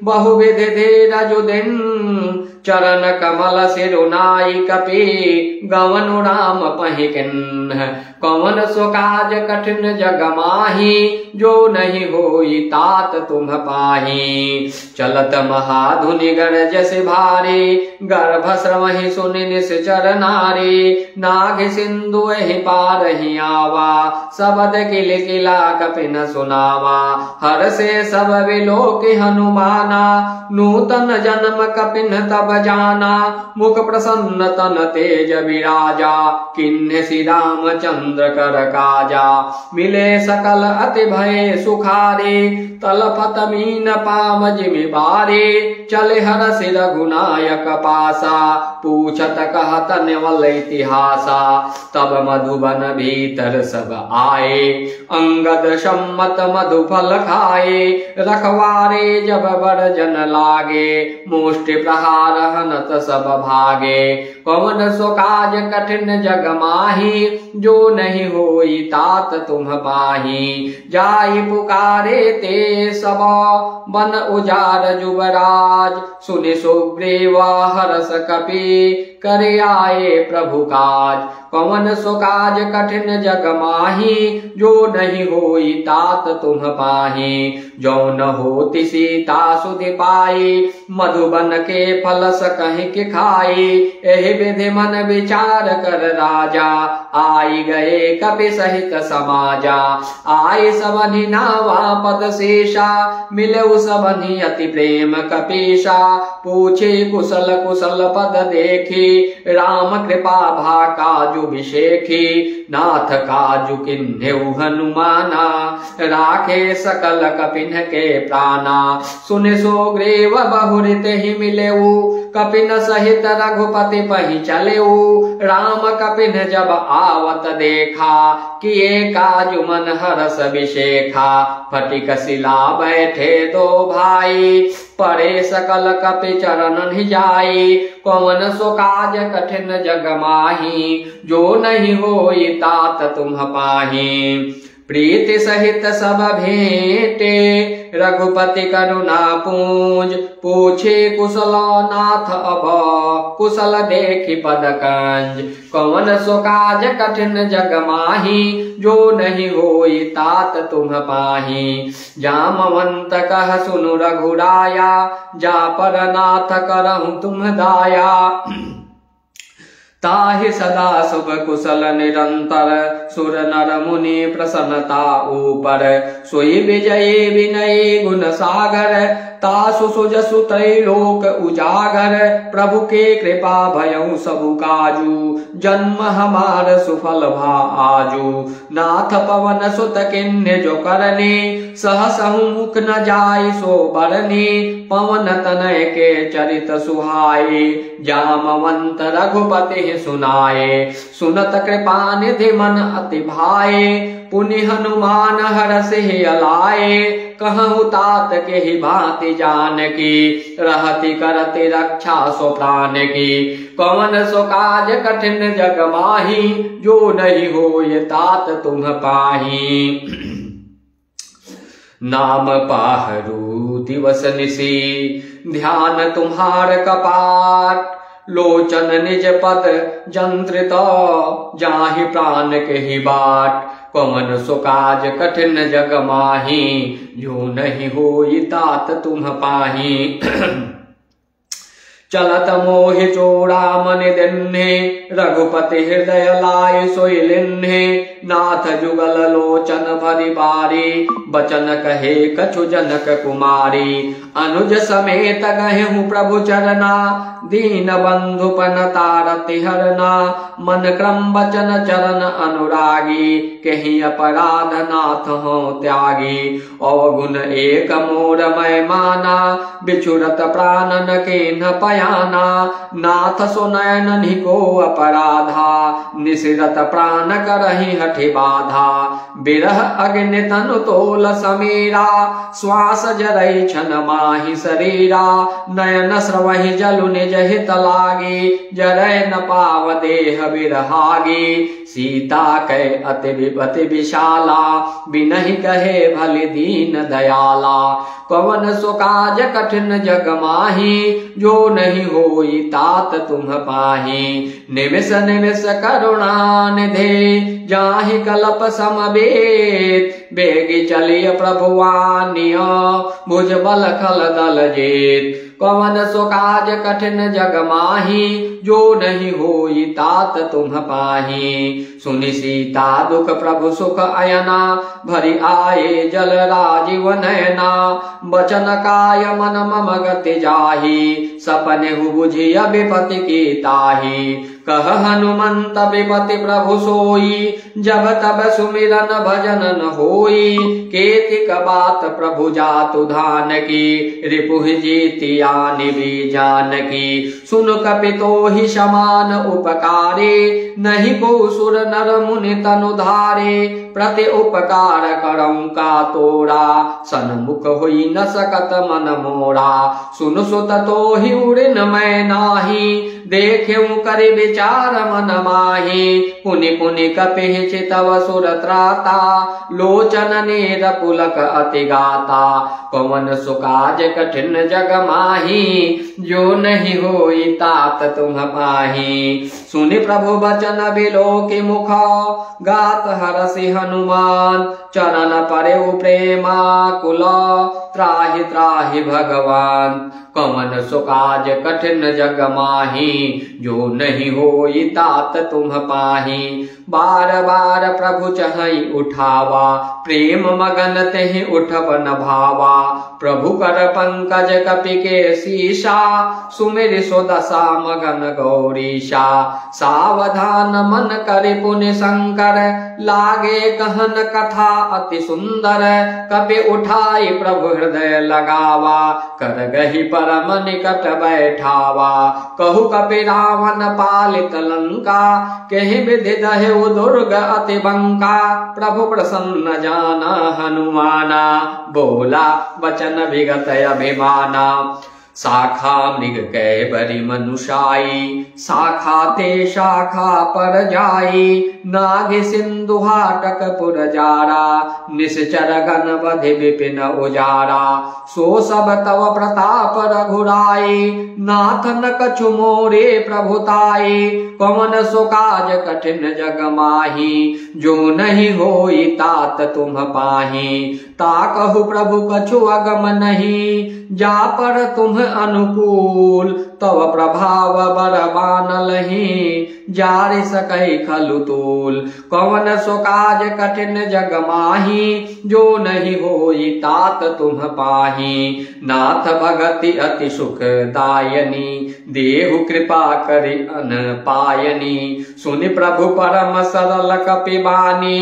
बहुविधि दे रजु दिन। चरण कमल सिरुनाई कपि, गवन राम पहि किन्ह। कौन सो काज कठिन जग माही, जो नहीं होई तात तुम पाही। चलत महाधुनि गरजस भारी, गर्भ श्रवहि सुनि निश्चर नारी। नाग सिंधु एहि पार ही आवा, सबद किल किला कपि न सुनावा। हर से सब विलोकि हनुमाना, नूतन जन्म कपिन तब जाना। मुख प्रसन्न तन तेज विराजा, किन्ह श्री रामचंद्र कर काजा। मिले सकल अति भय सुखारे, तलपत मीन पाम जिमि बारे। चले हरषि रघुनायक पासा, पूछत कहत निवल इतिहासा। तब मधुबन भीतर सब आए, अंगद सम्मत मधुफल खाए। रखवारे जब बर जन लागे, मुष्टि प्रहार हनत सब भागे। कौन सो काज कठिन जग माही, जो नहीं होई तात तुम पाही। जाई पुकारे ते सब बन उजार जुबराज, सुनि सुग्रीवा हरस कपि करे आए प्रभु काज। पवन सो काज कठिन जग माही, जो नहीं होई तात तुम पाही। जो न होती सीता सुधि पाई, मधुबन के फल सकहि के खाई। एहि विधि मन विचार कर राजा, आई गए कपि सहित समाजा। आई सबनि नावा पद शेषा, मिलऊ सबनि अति प्रेम कपीशा। पूछे कुशल कुशल पद देखी, राम कृपा भा काजु विशेखी। नाथ काजु किन्हेउ हनुमाना, राखे सकल कपिन के प्राणा। सुनि सुग्रीव बहुरित ही मिलेऊ, कपिन सहित रघुपति पहि चलेऊ। राम कपिन जब आवत देखा, किए काजु मन हरस विशेखा। फटिक शिला बैठे दो भाई, परे सकल कपि चरण जाई। कौन सो काज कठिन जग माही, जो नहीं होई तात तुम पाही। प्रीति सहित सब भेंटे, रघुपति करुणा पूज। पूछे कुशल नाथ अब, कुशल देखि पद कंज। कौन सो काज कठिन जग माही, जो नहीं होई तात तुम पाही। जामवंत कह सुनु रघुराया, जा पर नाथ करहु तुम दाया। ताहि सदा शुभ कुशल निरंतर, सुर नर मुनि प्रसन्नता ऊपर। सोई विजयी विनयी गुण सागर, तासु सुजसु त्रैलोक उजागर। प्रभु के कृपा भयउ सबु काजू, जन्म हमार सुफल भा आजू। नाथ पवन सुत किन्ह जो करनी, सहसहु मुख न जाय सो बरनी। पवन तनय के चरित सुहाई, जामवंत रघुपति सुनाए। सुनत कृपा निधि मन अति भाए, पुनि हनुमान हरषि अलाए। कहूँ तात के ही भांति जानकी, रहति करति रक्षा सो प्राण की। कौन सो काज कठिन जग माही, जो नहीं होय तात तुम पाही। नाम पाहरू दिवस निसी, ध्यान तुम्हार कपाट। लोचन निज पद जंत्रित, जाहि प्राण के ही बाट। कौन सो काज कठिन जग माही, जो नहीं होई तात तुम पाही। चलत मोहि चूड़ामणि दिन्हे, रघुपति हृदय लाय सोई लिन्हे। नाथ जुगल लोचन भरि बारी, बचन कहे कछु जनक कुमारी। अनुज समेत गहेहु प्रभु चरना, दीन बंधु पन तारति हरना। मन क्रम बचन चरण अनुरागी, कहीं अपराध नाथ हो त्यागी। अवगुण एक मोर मैं माना, बिछुरत प्राणन केन्ह पयाना। नाथ सुनयन निको अपराधा, निसिरत प्राण करहि हठि बाधा। बिरह अग्नि तनु तोल समीरा, श्वास जरई छन माहि शरीरा। नयन स्रवहि जलु निज हित लागी, जरय न पाव देह बिरहागी। सीता कै अति विपति विशाला, बिनहि कहे भलि दीन दयाला। कौन सो काज कठिन जग माही, जो नहीं होई तात तुम पाही। निमिष निमिष करुणा निधे, जाहि कल्प समवेत। बेगी चलिय प्रभुवानिय, भुज बल खल दल जेत। कौन सो काज कठिन जग माही, जो नहीं होई तात तुम पाही। सुनि सीता दुख प्रभु सुख अयना, भरि आए जल राजीव नयना। बचन काय मन मम गति जाहि, सपने बुझिय विपति की ताहि। कह हनुमंत विपति प्रभु सोई, जब तब सुमिरन भजन न होई। केतिक बात प्रभु जातु धान की, रिपुह जीतियानि भी जानकी। सुन कपितोहि समान उपकारी, नहीं को सुर नर मुनि तनु धारे। प्रति उपकार करऊं का तोरा, सन्मुख होई न सकत मन मोरा। सुन सुत तोहि उड़िन मैं नाही, देखेऊ करि विचार मन माही पुनि पुनि कपिहि चितव सुर त्राता लोचन नेर पुलक अति गाता पवन सुकाज कठिन जग माही जो नहीं होई तात तुम पाही सुनि प्रभु बचन बिलोकि मुख गात हरसि हनुमान चरण परेउ प्रेमा कुल त्राहि त्राहि भगवान कवन सुकाज कठिन जग माही जो नहीं होई तात तुम पाही बार बार प्रभु चहई उठावा प्रेम मगन तेहि उठब न भावा प्रभु कर पंकज कपि के शीशा सुमिर सुदशा मगन गौरीशा सावधान मन करि पुनि शंकर लागे कहन कथा अति सुंदर कपि उठाई प्रभु हृदय लगावा कर गही परम निकट बैठावा कहु कपि रावण पालित लंका केहि विधि दहेउ दुर्ग अति बंका प्रभु प्रसन्न जाना हनुमाना बोला वचन विगत अभिमाना शाखा मृग कै बरि मनुषाई शाखा ते शाखा पर जाई नाग सिंधु हाटक पुर जारा निश्चर गण बधि विपिन उजारा सो सब तव प्रताप रघुराई नाथन कछु मोरे प्रभुताई पवन सुकाज कठिन जग माही जो नहीं होई तात तुम पाही ताकहु प्रभु कछु अगम नहीं जा पर तुम अनुकूल तव प्रभाव बरबान लही जारि सकई खलु तूल कवन सुकाज कठिन जग माही जो नहीं होई तात तुम पाही नाथ भगति अति सुख दायनी देहु कृपा करि अन पायनी सुनि प्रभु परम सरल कपि बानी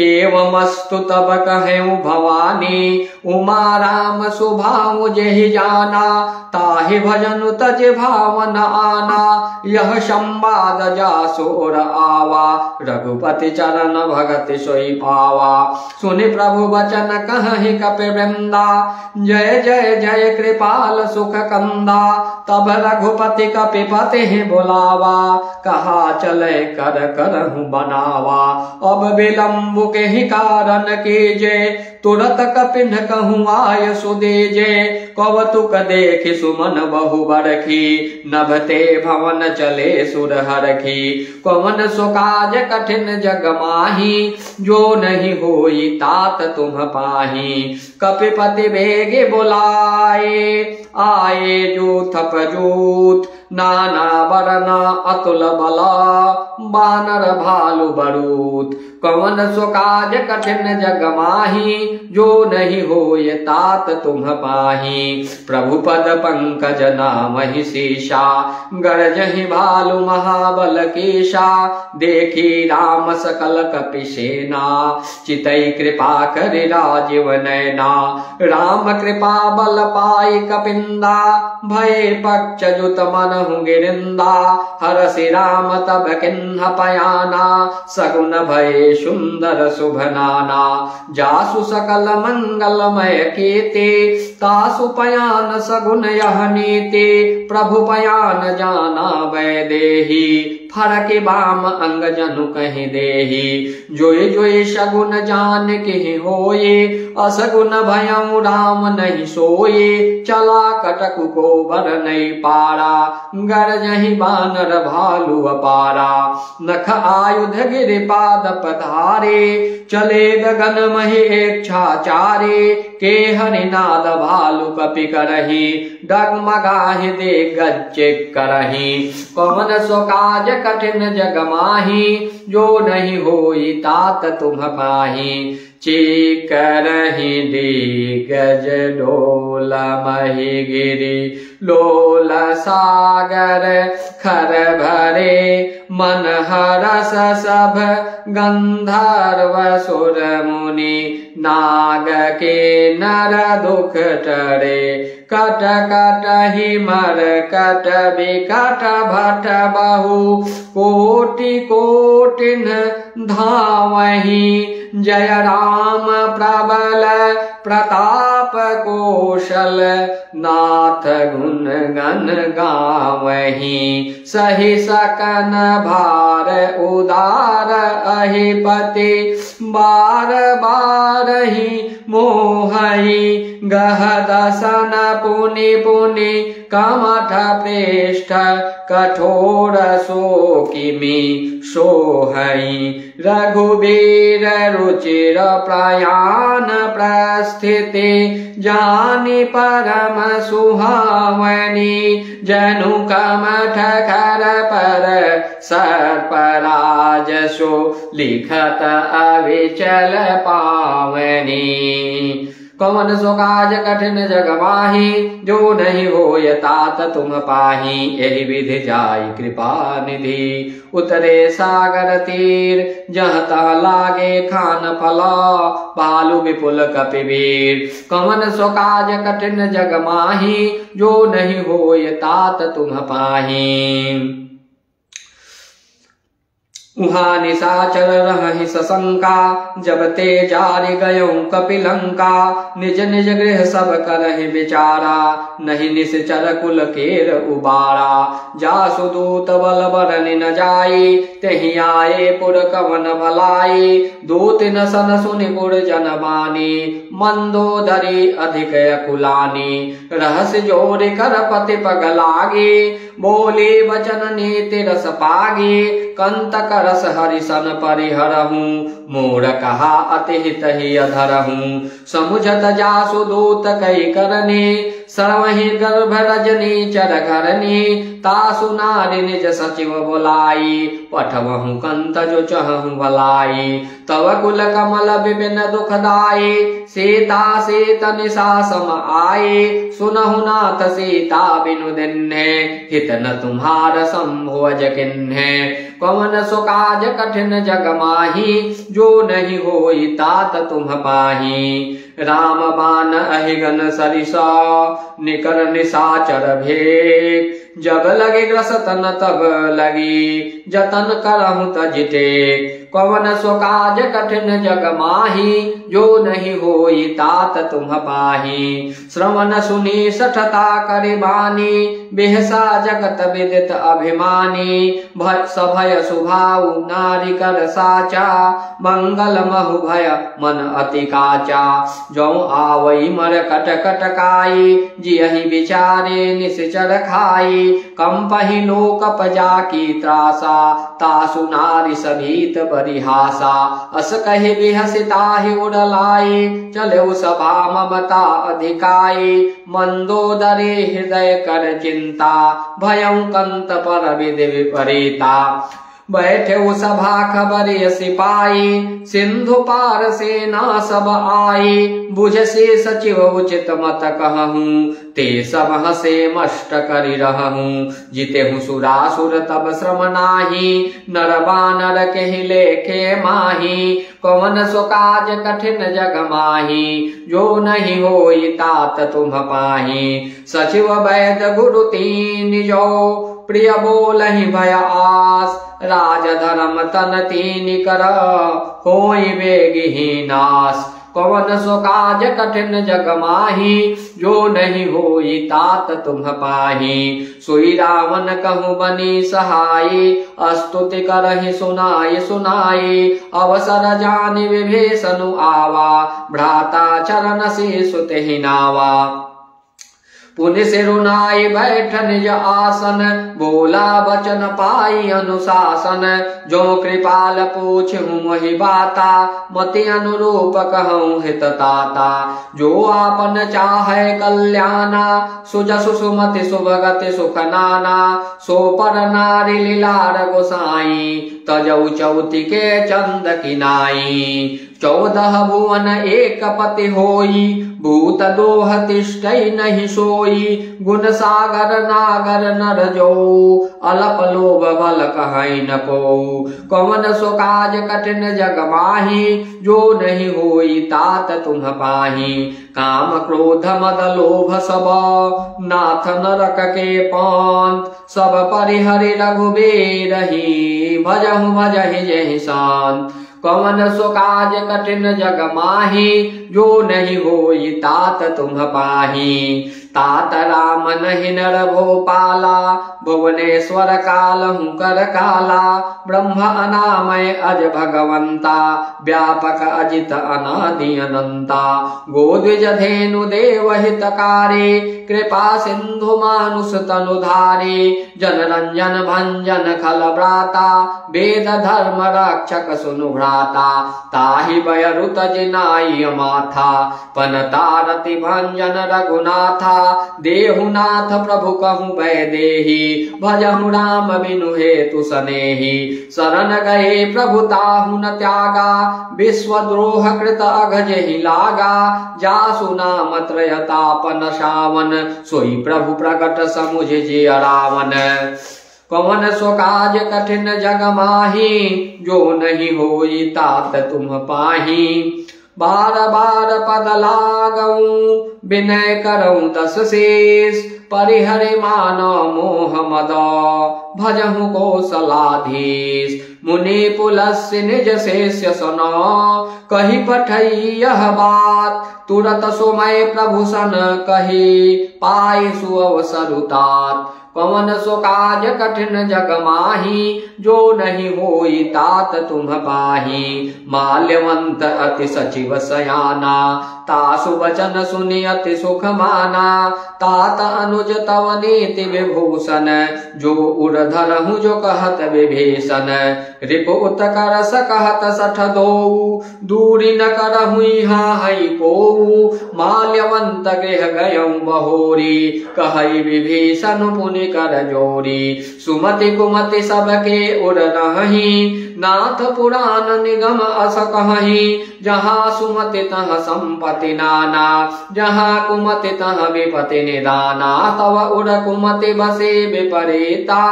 एवमस्तु तब कहेउ भवानी उमा राम सुभाउ जेहि जाना ताहि भजनु तज भावन आना यह संवाद जासोर आवा रघुपति चरण भगति सोई पावा सुनि प्रभु वचन कहहि कपि वृंदा जय जय जय कृपाल सुख कंदा तब रघुपति कपि पति बुलावा कहा चले कर करहु बनावा अब विलंब के ही कारण कीजे तुरत कपिन कहूँ आय सुदेजे कौतुक देखि सुमन बहु बरखी नभते भवन चले सुर हरखी कवन सुकाज कठिन जग माही जो नहीं होई तात तुम पाही कपिपति बेगे बुलाए आए जूथ पजूत नाना बरना अतुल बला बानर भालु बरूत कवन सुकाज कठिन जग माही जो नहीं होय तात तुम पाही प्रभु पद पंकज नामहि शीशा गरजहि भालु महाबल केशा देखी राम सकल कपि सेना चितई कृपा करि राजीव नैना राम कृपा बल पाई कपिंदा भय पक्ष जुत मनहु गिरिंदा हरसि राम तब किन्ह पयाना सगुन भय सुंदर शुभ नाना जासु सकल मंगलमय कीर्ति तासु पयान सगुन यह नीति प्रभु पयान जाना वैदेही फरक बाम अंग जनु कहि देही जोय जोय सगुन जान के होये असगुन भयउ राम नहीं सोये चला कटकु को बर नहीं पारा गरजहि बानर भालु अपारा नख आयुध गिरि पाद पधारे चले गगन महि इच्छाचारे के हरिनाद भालु कपि करही डगमगाहि दे गज्जे करही कवन सुकाज कठिन जग माही जो नहीं होई तात तुम पाही चीकरहि दिग्गज डोल महि गिरि लोल सागर खर भरे मन हरस सब गंधर्व सुर मुनि नाग के नर दुख टरे कट कट ही मर कट बिकट भट बहु कोटि कोटिन धावहि जय राम प्रबल प्रताप कौशल नाथ गुण गण गावही सही सकन भार उदार अहिपति बार बार ही मोहई गहदसन पुनि पुनि कमठ पृष्ठ कठोर शोकिमि सोहई रघुबीर रुचिर प्रयाण प्रस्थिति जानि परम सुहावनी जनु कमठ कर पर सर्पराज सो लिखत अविचल पावनी कौन सो काज कठिन जग माही जो नहीं होय तात तुम पाही यही विधि जाई कृपा निधि उतरे सागर तीर जहाँ तह लागे खान फला भालू विपुल कपिवीर कौन सो काज कठिन जग माही जो नहीं होय तात तुम पाही उहाँ निशाचर रहहि सशंका जब ते जारि गयो कपिलंका निज निज गृह सब करहि विचारा नहीं निश्चर कुल केर उबारा जासु दूत बल बरनि न जाई तेहि आए पुर कवन भलाई दूत न सन सुनि पुर जन बानी मंदोदरी अधिक अकुलानी रहस्य जोरि कर पति पग लागी बोले वचन नीति रस पागी कंत करस हरिसन परिहरहूँ मोर कहा अति हित ही अधरहूँ समुझत जासु दूत कई करनी सर्वहि गर्भ रजनी चर घरनी तासु नारी निज सचिव बोलाई पठवहु कंत जो चहु भलाई तव कुल कमल विपिन दुखदाई सीता सीत निशा सम आए सुनहु नाथ सीता बिनु दिन्हे हित न तुम्हार संभोज किन्हे कौन सो काज कठिन जग माही जो नहीं होई तात तुम पाही राम बाण अहिगन सरिसा निकर निशाचर भेक जब लगे ग्रसतन तब लगी जतन करहु तजिटे कौन सो काज कठिन जग माही जो नहीं होई तात तुम पाही श्रवण सुनी सठता करिबानी बेहसा जगत विदित अभिमानी सभय सुभाऊ नारी कर साचा मंगल महु भय मन अति काचा जो आवई मर कट कटकाई जियहि विचारे निश्चर खाई कंपहि लोक पजा की त्रासा तासु नारी सभीत परिहासा अस कहि विहसिताहि उड़लाई चले सभा ममता अधिकाई मंदोदरी हृदय कर चिंता भयं कंत पर विधि विपरीता बैठे सभा खबर सिपाही सिंधु पार सेना सब आई बुझ से सचिव उचित मत कहूँ ते सब हसे मष्ट करि रहूँ जिते हूँ सुरासुर तब श्रम नाही नर बानर केहि लेखे माही कौन सो काज कठिन जग माही जो नहीं होई तात तुम पाही सचिव वैद्य गुरु तीन जो प्रिय बोलहि भय आस राज धर्म तन तीन कर होई वेगिहि नाश कौन सो काज कठिन जग माही जो नहीं होई तात तुम पाही सोई रावण कहूँ बनी सहाई स्तुति करहि सुनाई सुनाई अवसर जानि विभीषण आवा भ्राता चरण से सुत ही नावा पुनि सिरुनाई बैठ निज आसन बोला वचन पाई अनुशासन जो कृपाल पूछूं मोहि बाता मति अनुरूप कहूँ हित ताता जो आपन चाहे कल्याणा सुजसु सुमति सुभगति सुख नाना सो पर नारी लीलार गोसाई तजौ चौति के चंद किनाई 14 भुवन एक पति होई भूत दोह तिष्ठै नहीं सोई गुण सागर नागर नर जो अलप लोभ बल कहै न को कौन सो काज कठिन जग माही जो नहीं होई तात तुम पाही काम क्रोध मद लोभ सब नाथ नरक के पंथ सब परिहरि रघुबीर ही भजहु भजहि जहि शांत कवन सो काज कठिन जग माही, जो नहीं होई तात तुम पाही। तात राम नहीं नर भोपाला, भुवनेश्वर कालहु कर काला। ब्रह्म अनामय अज भगवंता, व्यापक अजित अनादि अनंता। गोद्विज धेनु देव हितकारी, कृपा सिंधु मानुष तनुधारी। जनरंजन भंजन खल व्राता, वेद धर्म रक्षक सुनु भ्राता। ताहि बयरुत जिनाई माथा, पन तारति भंजन रघुनाथा। देहुनाथ प्रभु कहूँ वैदेही, भजहु राम बिनु हेतु सनेही। शरण गए प्रभु ताहु न त्यागा, विश्वद्रोह कृत अघजहि लागा। जासु नाम त्रयतापन सावन, सोई प्रभु प्रकट समुझ जे रावण। कवन सो काज कठिन जग माही, जो नहीं होई तात तुम पाही। बार बार पद लागऊं, विनय करऊं दस शेष। परिहरि मानो मोह मद, भजहु कौशलाधीश। मुनि पुलस्य निज शेष्य सुनो, कही पठई यह बात। तुरत सुमय प्रभु सन कही, पाई सुअवसर तात। कवन सो काज कठिन जग माही, जो नहीं होई तात तुम पाही। माल्यवंत अति सचिव सयाना, तासु वचन सुनि अति सुख माना। तात अनुज तव नीति विभूषण, जो उर धरहु जो कहत विभीषण। रिपु उत्कर सकहत सठ दोऊ, दूरी न करहु यहाँ हई कोऊ। माल्यवंत गृह गयऊं बहोरी, कहई विभीषण पुनि कर जोरी। सुमति कुमति सबके उर नहीं, नाथ पुराण निगम अस कहहीं। जहाँ सुमति तह संपत्ति नाना, जहाँ कुमति तह विपति निदाना। तव उर कुमति बसे विपरीता,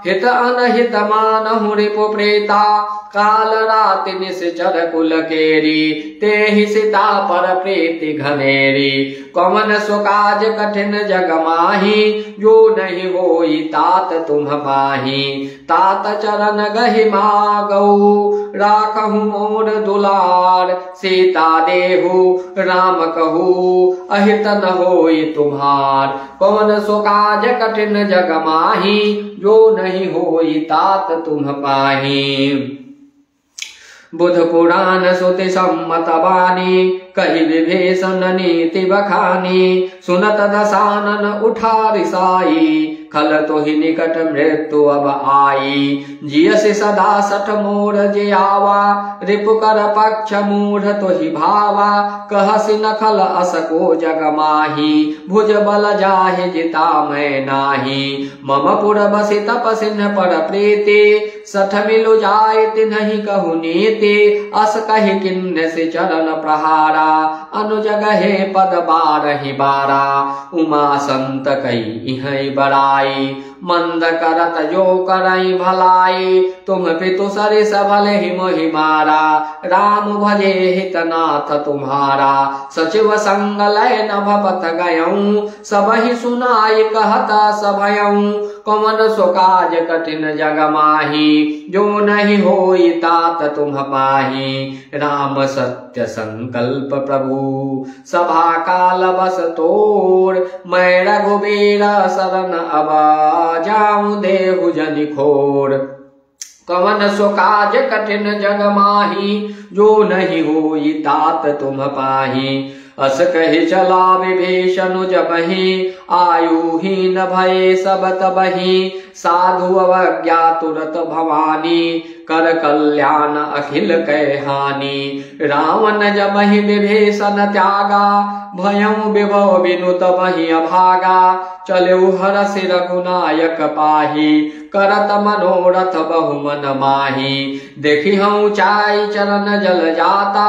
हित अनहित मानहु रिपु प्रेता। काल राति निश्चर कुल केरी, तेहि सीता पर प्रीति घनेरी। कवन सो काज कठिन जग माही, जो नहीं होई तात तुम पाही। तात चरण गहि मागऊ, राखहु मोर दुलार। सीता देहु राम कहू, अहित न होई तुम्हार। कवन सो काज कठिन जग माही, जो नहीं होई तात तुम पाही। बुध पुराण सुति सम्मत बानी, कही विभीषण नीति बखानी। सुनत दसानन उठा रिसाई, खल तोहि निकट मृत्यु अब आई। जियसि सदा सठ मोर जियावा, रिपु कर पक्ष मूढ़ तोहि भावा। कहसि न खल अस को जग माही, भुज बल जाहि जिता मैं नाही। मम पुर बसि तपसिन पर प्रीति, सठ मिलु जाय तिन्हि कहु नीति। अस कहि किन्न से चरण प्रहारा, अनुज गहे पद बारहि बारा। उमा संत कई इहै बड़ाई, मंद करत जो करई भलाई। तुम पितु सरिस भले मोहि मारा, राम भजे हितनाथ तुम्हारा। सचिव संग लय नभ पथ गयऊं, सबहि सुनाई कहत सभयऊं। कवन सो काज कठिन जग माही, जो नहीं होई तात तुम पाही। राम सत्य संकल्प प्रभु, सभा काल बस तोड़। मैं रघुबीर शरण अब जाऊं देहु जनि खोर। कवन सो काज कठिन जग माही, जो नहीं होई तात तुम पाही। अस कहि चला विभीषण जबहि, आयुहीन भये सब तबहि। साधु अवज्ञा तुरत भवानी, कर कल्याण अखिल कै हानि। रावण जबहि विभीषण त्यागा, भयउ विभव बिनु तबहि अभागा। चलेउ हरषि रघुनायक पाही, करत मनोरथ बहु मन माही। देखिहउ चाई चरण जल जाता,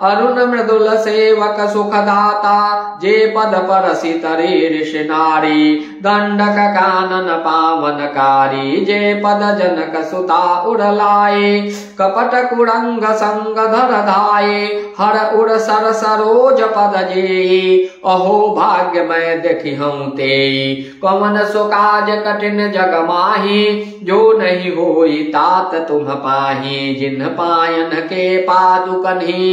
अरुण मृदुल सेवक सुखदाता। जे पद परसि तरे ऋषि नारी, दंडक कानन पावनकारी। जे पद जनक सुता उड़लाए, कपट कुरंग संग धर धाये। हर उड़ सर सरोज पद जेहि, अहो भाग्य मैं देखिहउ तेई। कवन सो काज कठिन जग माही, जो नहीं होई तात तुम पाही। जिन पायन के पादुकन्ही,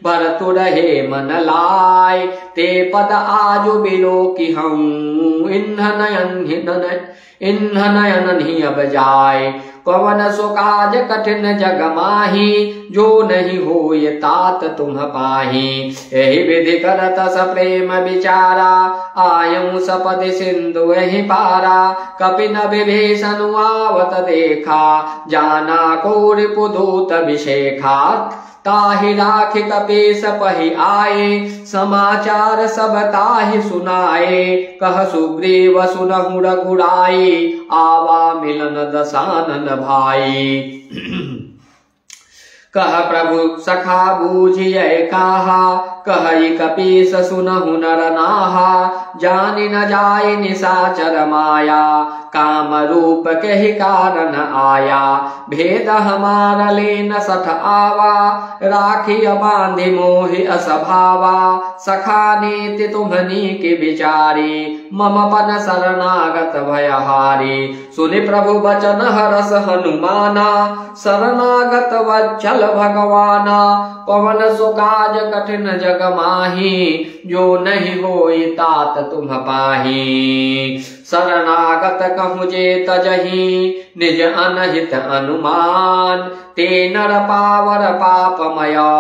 भरतु रहे मन लाय। ते पद आजु बिलो की हूँ, इन्ह नयन ही अब जाय। कवन सो काज कठिन जग माही, जो नहीं होय तात तुम पाही। यही विधि करत स प्रेम विचारा, आयु सपदि सिंधु एहि पारा। कपिन विभीषण आवत देखा, जाना को रिपुदूत विशेखा। ताहि राखि कपीस पहि आए, समाचार सब ताहि सुनाए। कह सुग्रीव सुनहु रघुराई, आवा मिलन दसानन भाई। कह प्रभु सखा बूझिए काहा, कहई कपीस सुनहु नर नाहा। जानि न जाय निशाचर माया, काम रूप कहि कारण आया। भेद हमार लेन सठ आवा, राखिय बांधि मोहि असभावा। सखा नीति तुम्हनी की विचारी, मम पन शरणागत भयहारी। सुनि प्रभु बचन हरस हनुमाना, शरणागत वत्सल भगवाना। पवन सो काज कठिन जग माही, जो नहीं होई तात तुम पाही। शरणागत कहूँ जे तजही, निज अनहित अनुमान। ते नर पावर पापमया,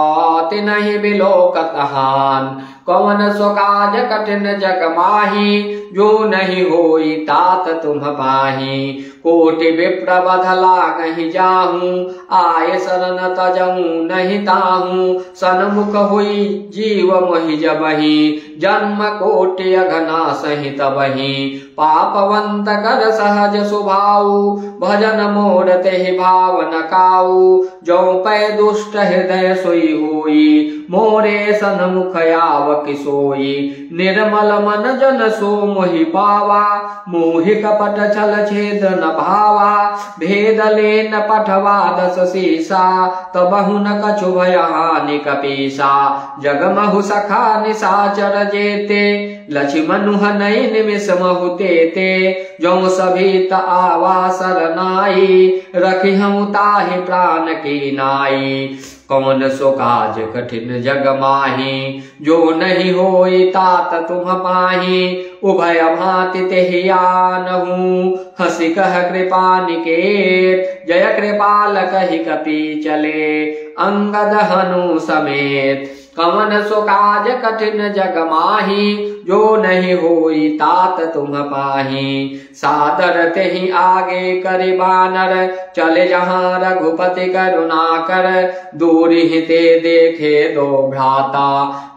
तिनहि बिलोकत हान। कवन सो काज कठिन जग माही, जो नहीं होई तात तुम पाही। कोटि विप्र बध लागहि जाहूँ, आय शरण तजऊँ नहीं ताहूँ। सन्मुख हुई जीव मोहि जबहि, जन्म कोटि अघना सहि तबहि। पापवंत कर सहज सुभाऊ, भजन मोर तेहि भाव न काऊ। जो पै दुष्ट हृदय सोई होई, मोरे सन्मुख आव किसोई। निर्मल मन जन सो मोहि पावा, मोहि कपट छल छेद न भावा। भेद लेन पठवा दस सीसा, तबहु न कछु भय हानि कपीसा। जगमहु सखा निशाचर जेते, लक्ष्मण हनई निमिष महु तेते। जो सभी त आवा सरनाई, रखी हम ताहि प्राण की नाई। कौन सो काज कठिन जग माही, जो नहीं होई तात तुम पाही। उभय भांति तेहि आनहु, हंसी कह कृपा निकेत। जय कृपाल कहि कपि चले, अंगद हनु समेत। कवन सो काज कठिन जग माही, जो नहीं होई तात तुम पाही। सादर तेहि आगे करि बानर, चले जहाँ रघुपति करुणा कर। दूरि हिते देखे दो भ्राता,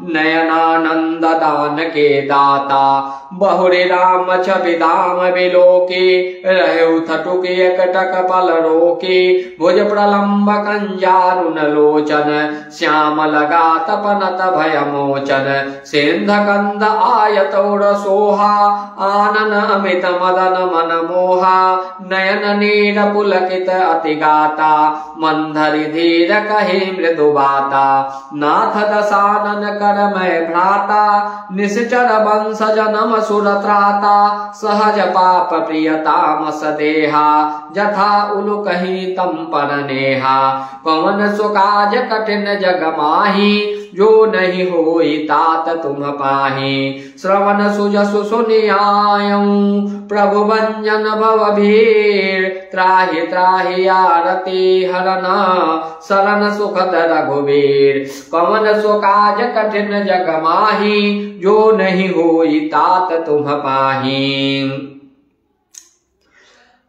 नयनानंद दान के दाता। बहुरी राम छवि धाम बिलोकी, रहु थटुक एकटक पल रोकी। भुज प्रलम्ब कंजारुन लोचन, श्याम लगात पनत भय मोचन। सिंध कंद आयतौर सोहा, आनन अमित मदन मन मोहा। नयन नीर पुलकित अति गाता, मंधरि धीर कहि मृदु बाता। नाथ दसानन कर मैं भ्राता, निश्चर वंश जनम सुर त्राता। सहज पाप प्रियताम सदेहा, जथा उलु कहीं तम पर नेहा। कवन सो काज कठिन जग माही, जो नहीं होई तात तुम पाही। श्रवण सुजसु सुनियायऊं, प्रभु भंजन भव भीर। त्राहि त्राहि आरती हरना, शरण सुखद रघुवीर। कवन सो काज कठिन जग माही, जो नहीं होई तात तुम पाही।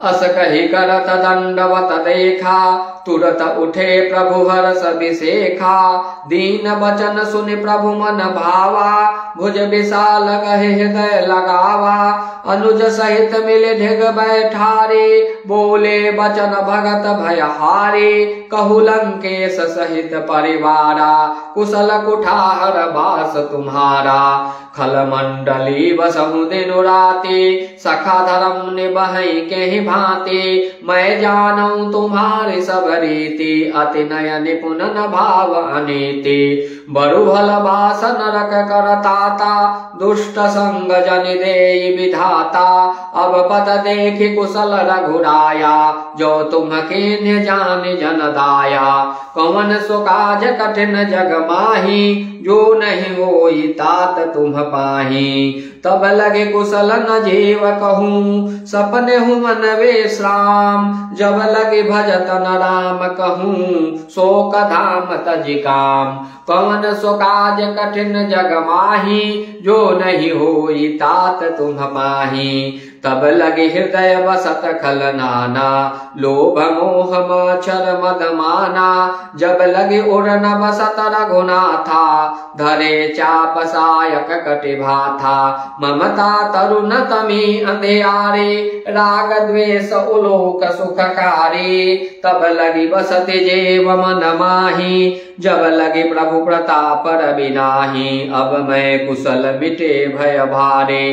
अस कहि करत दंडवत देखा, तुरत उठे प्रभु हरष बिसेखा। दीन बचन सुनि प्रभु मन भावा, भुज विशाल गहि हृदय लगावा। अनुज सहित मिले ढिग बैठारे, बोले बचन भगत भयहारे। कहु लंकेश सहित परिवारा, कुशल कुठार बास तुम्हारा। खल मंडली बसहु दिनु राति, सखा धर्म निबहै केहि भांति। मैं जानूं तुम्हारी सब रीति, अति नय निपुण न भाव अनीति। बरु भल बास नरक करता घाता, दुष्ट संग जन दे विधाता। अब पद देख कुशल रघुराया, जो तुम के जान जन दाया। कौन सो काज कठिन जग माही, जो नहीं होई तात तुम पाही। तब लगे कुशल न जीव कहूँ, सपने हूँ मन विश्राम। जब लगे भजत न राम कहूँ, शोक धाम तज काम। कौन सो काज कठिन जग माही, जो नहीं होई तात तुम पाही। तब लगे हृदय बसत खल नाना, लोभ मोह मच्छर मद माना। जब लगे उड़न बसत रघुनाथा, धरे चाप सायक कटिभा था। ममता तरुण तमी अंधियारे, राग द्वेष उलोक सुखकारी। तब लगी बसत जेव मन माही, जब लगे प्रभु प्रताप रविनाही। अब मैं कुशल मिटे भय भारे,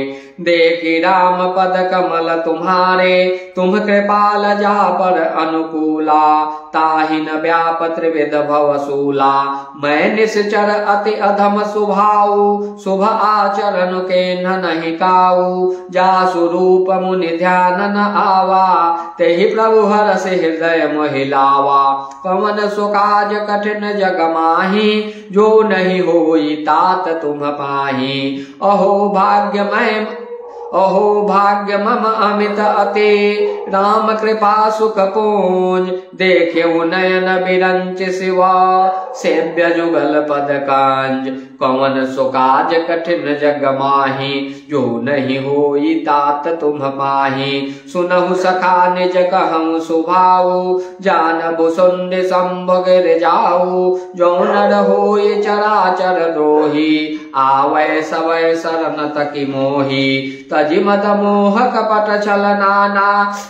देखी राम पद कमल तुम्हारे। तुम कृपाल जा पर अनुकूला, ताहि न व्याप त्रिविध भवसूला। मैं निश्चर अति अधम स्वभाव, शुभ आचरण के नहीं काऊ। जा स्वरूप मुनि ध्यान न आवा, तेहि प्रभु हरष हृदय महिलावा। कवन सो काज कठिन जग माही, जो नहीं होई तात तुम पाही। अहो भाग्य मम अमित अति, राम कृपा सुख पूंज। देखे नयन बिरंच शिवा, सेव्य जुगल पद कांज। कौन सो काज कठिन जग माही, जो नहीं होई तात तुम पाही। सुनहु सखा निज कहूँ सुभाऊ, जानबु सुंड संभगिर जाऊ। जो नर होई चराचर द्रोही, आवै सवै शरण तकी मोही। तजि मद मोह कपट छल नाना,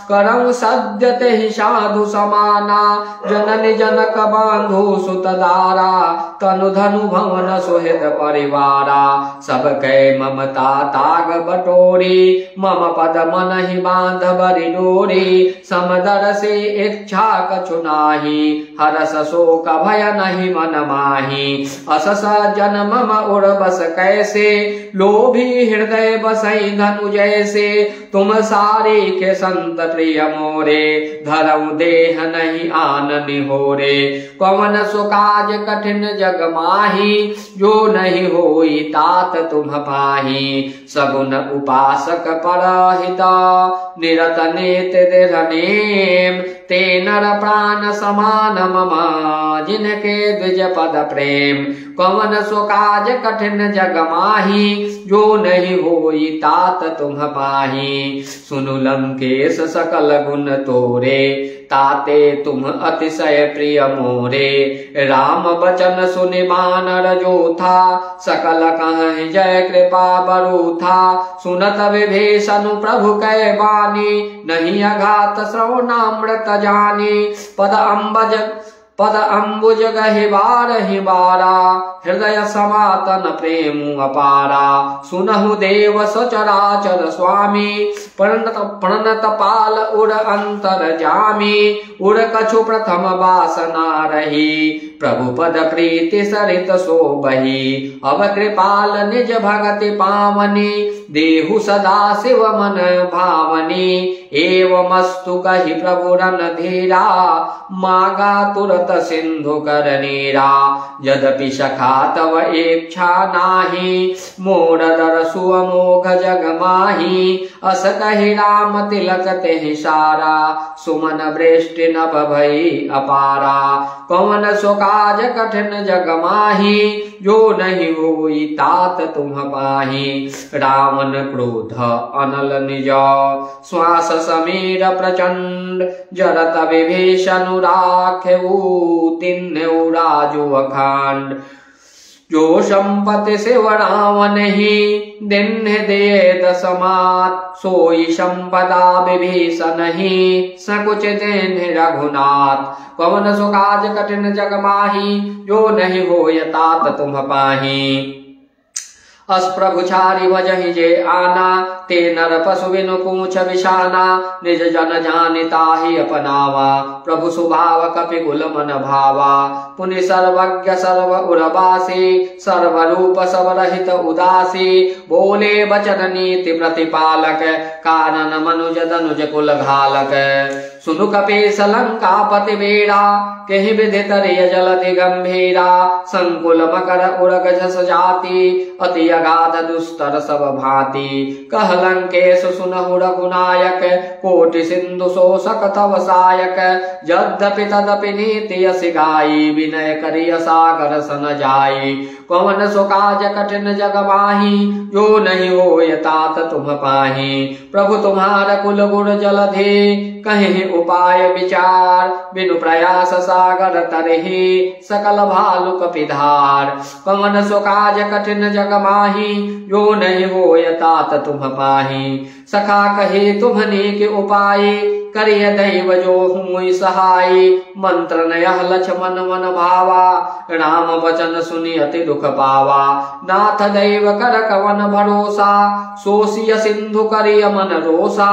करऊँ सद्य तेहि साधु समाना। जननि जनक बांधु सुत दारा, तनु धनु भवन सुहित परिवारा। सब कै ममता ताग बटोरी, मम पद मन ही बांध बरि डोरी। समदर से इच्छा कछु नाही, हरस शोक भय नहीं मन माही। असस जन मम उड़ बस कैसे, लोभी हृदय बसई धनु जैसे। तुम सारे के संत प्रिय मोरे, धरऊ देह नहीं आन निहोरे। कौन सो काज कठिन जग माही, जो नहीं होई तात तुम पाही। सगुन उपासक परहिता, निरत नेत दृढ़ नेम। ते नर प्राण समान मम, जिनके द्विज पद प्रेम। कौन सो काज कठिन जग माही, जो नहीं होई तात तुम पाही। सुनु लंकेश सकल गुण तोरे, ताते तुम अतिशय प्रिय मोरे। राम बचन सुनि बानर जो था, सकल कहीं जय कृपा बरु था। सुनत विभीषण प्रभु कै बानी, नहीं अघात श्रवणामृत जानी। पद अम्बुज गहिबार हिबारा, हृदय समातन प्रेम अपारा। सुनहु देव सचराचर स्वामी, प्रणत पाल उड़ अंतर जामी। उड़ कछु प्रथम वासना रही, प्रभु पद प्रीति सरित सो बही। अब कृपाल निज भगति पावनी, देहु सदा शिव मन भावनी। एवमस्तु कहि प्रभु रणधीरा, मागा तुरत सिंधु कर नीरा। यद्यपि सखा तव इच्छा नाही, मोर दरसु अमोघ जग माही। अस कहि राम तिलक तेहि सारा, सुमन वृष्टि नभ भई अपारा। कौन सो काज कठिन जग माही, जो नहीं होई तात तुम पाही। रावण क्रोध अनल निज, श्वास समीर प्रचंड। जरत विभीषण राखेऊ, तिन्हें राजू अखंड। जो संपत्ति शिव रावण ही, दिन्ह दे दसमात। सोई संपदा विभीषण ही, सकुच देन्ह रघुनाथ। कौन सो काज कठिन जग माही, जो नहीं होय तात तुम पाही। अस प्रभु छारी भजहि जे आना, ते नर पशु बिनु पूछ विषाना, निज जन जानिता ही अपनावा, प्रभु सुभाव कपि कुल मन भावा, पुनि सर्वज्ञ सर्व उरवासी, सर्वरूप सब रहित उदासी, बोले बचन नीति प्रतिपालक, कानन मनुज दनुज कुल घालक, सुनु कपीस लंकापति बेड़ा, कहीं विधि तरिय जलधि गंभीरा, संकुल मकर उड़ग झस जाति, अति अगाध दुस्तर सब भांति, कह लंकेश सुनहु रघुनायक, कोटि सिंधु शोषक तव सायक, यद्यपि तदपि नीति यस गाई, विनय करिय सागर सन जाई, कौन सो काज कठिन जग माही, जो नहीं होय तात तुम पाही, प्रभु तुम्हार कुल गुण जलधि, कहीं उपाय विचार, बिनु प्रयास सागर तरहि, सकल भालु कपिधार, कौन सो काज कठिन जग माही, जो नहीं होय तात तुम पाही, सखा कहे तुम्हने के उपाय, करिय दैव जो हुई सहाय, मंत्र नयह लक्ष्मण मन भावा, राम वचन सुनि अति दुख पावा, नाथ दैव कर कवन भरोसा, सोसिय सिंधु करिय मन रोसा,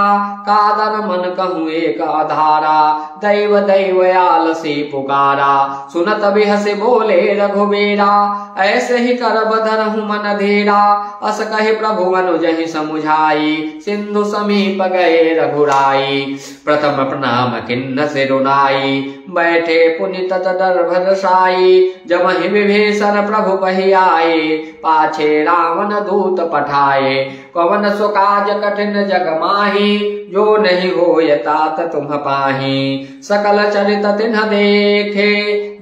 कादर मन कहूँ एक आधारा, दैव दैव आलसी पुकारा, सुनत बिहसे बोले रघुबीरा, ऐसे ही कर बधरहु मन धीरा, अस कहे प्रभु अनुजहि समुझाई, सिंधु समीप गए रघुराई, प्रथम प्रणाम किन्न सिरुनाई, बैठे पुनि तत दर्भ साई, जमहि विभीषण प्रभु पहि आए, पाछे रावण दूत पठाए, कवन सो काज कठिन जग माही, जो नहीं होय तात तुम पाही, सकल चरित तिन्ह देखे,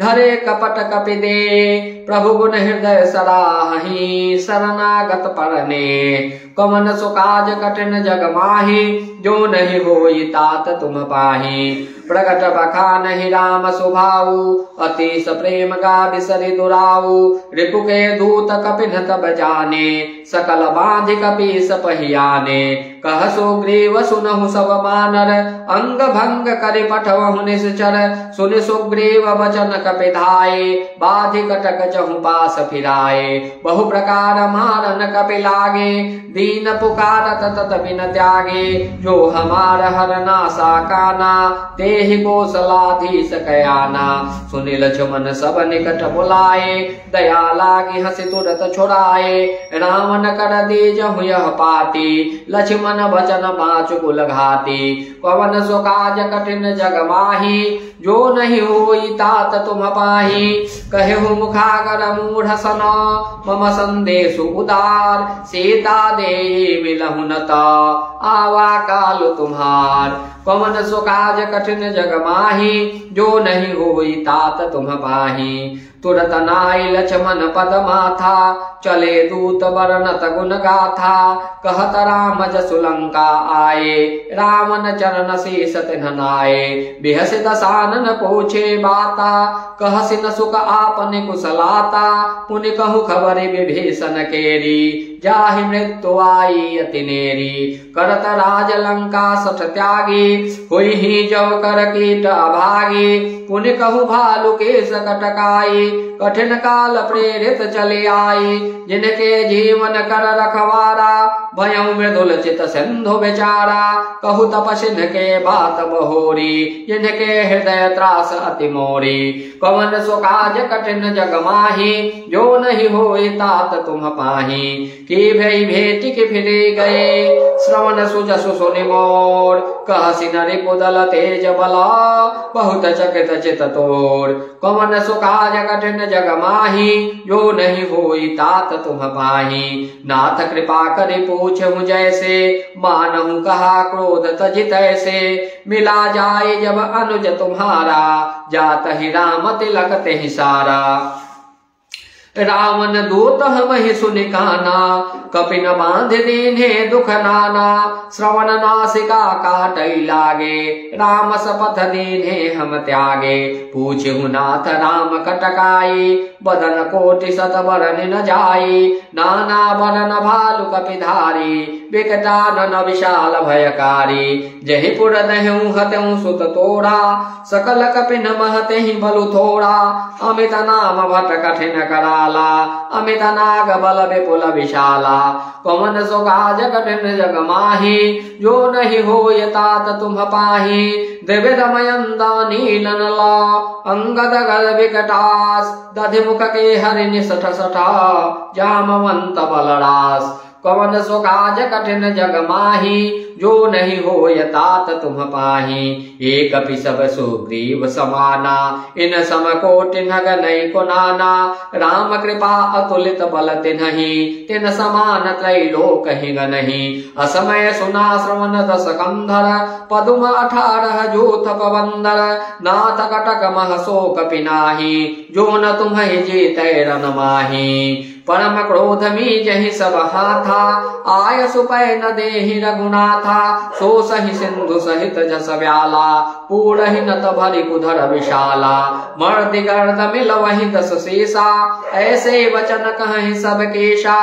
धरे कपट कपि दे, प्रभु गुण हृदय सराहि, शरणागत परने, कवन सो काज कठिन जग माही, जो नहीं होई तात तुम पाही, प्रगट बखानहि राम सुभाऊ, अतिश प्रेम गा बिसरि दुराऊ, रिपु के दूत कपिन तब जाने, सकल बांधि कपीस पहियाने, कह सुग्रीव सुनहु सब मानर, अंग भंग करि पठवहु निश्चर, सुनि सुग्रीव वचन कपिधाये, बाधि कटक चहु पास फिराए, बहु प्रकार मारन कपि लागे, दीन पुकारत तत बिन त्यागे, जो हमार हर नासा काना, तेहि कौशलाधीश कयाना, सुनि लक्ष्मण सब निकट बुलाए, दया लागी हंसि तुरत छुड़ाए, रावण कर दीजहु यह पाती, लक्ष्मण वचन पाँचु कुल घाती, पवन सो काज कठिन जग माही, जो नहीं होई तात तुम पाही, कहेहु मुखागर मूढ़ सन, मम संदेशु उदार, सीता दे मिलहु न ता, आवा काल तुम्हार, पवन सो काज कठिन जग माही, जो नहीं होई तात तुम पाही, तुरत नाई लक्ष्मण पद माथा, चले दूत वर्णत गुण गाथा, कहत राम जसु लंका आए, रावण चरण शीस तिन्ह नाये, बिहसि दसानन पूछे बाता, कहसि न सुख आपने कुशलाता, पुनि कहु खबरि विभीषण केरी, जाहि मृत्यु आई अति नेरी, करत राज लंका सठ त्यागी, हुई ही जव कर कीट अभागी, पुनि कहु भालु केश कटकाई, कठिन काल प्रेरित चले आई, जिनके जीवन कर रखवारा, भयउ मृदुल चित सिंधु बेचारा, कहु तपसिन के बात बहोरी, जिनके हृदय त्रास अति मोरी, कवन सो काज कठिन जग माही, जो नहीं होई तात तुम पाही, की भई भेटी के फिरे गए, श्रवण सुजसु सुनि मोर, कहसि नरि कुदल तेज बला, बहुत चकित चित तोर, कवन सो काज कठिन जग माही, जो नहीं होई तात तुम पाही, नाथ कृपा करि पूछहु जैसे, मानहु कहा क्रोध तजित ऐसे, मिला जाए जब अनुज तुम्हारा, जात ही राम तिलक तेहि सारा, रावण दूत हमहि सुनि काना, कपिन बांध दीन्हे दुख नाना, श्रवण नासिका काटै लागे, राम सपथ दीन्हे हम त्यागे, पूछहु नाथ राम कटकाई, बदन कोटि सत बरन न जाई, नाना बरन भालु कपिधारी, विकटानन विशाल भयकारी, जहि पुर दहु हतहु सुत तोड़ा, सकल कपिन महतेहि बलु थोड़ा, अमित नाम भट कठिन करा, कराला अमित नाग बल विपुल विशाला पवन सो काज कठिन जग माही जो नहीं होय तात तुम पाही द्विविधमयंदा नीलन ला अंगद गद विकटास दधि मुख के हरि निसठ सठा जामवंत बलरास पवन सो काज कठिन जग माही जो नहीं होय तात तुम पाही एक पिसव सुग्रीव समाना इन सम कोटि नग नहीं को नाना राम कृपा अतुलित बल तिन्हि तिन समान त्रैलोक हिंग नहीं असमय सुना श्रवण दस कंधर पदुम 18 जोथ पवंदर नाथ कटक मह शोक पिनाही जो न तुम्हें जेतै रन माही परम क्रोध मी जहि सब हाथा आय सुपै न देहि रघुनाथा सो सहि सिंधु सहित जस व्याला पूरहि नत भरि कुधर विशाला मर्दि गर्द मिल वहि दस शेषा ऐसे वचन कहहि सब केशा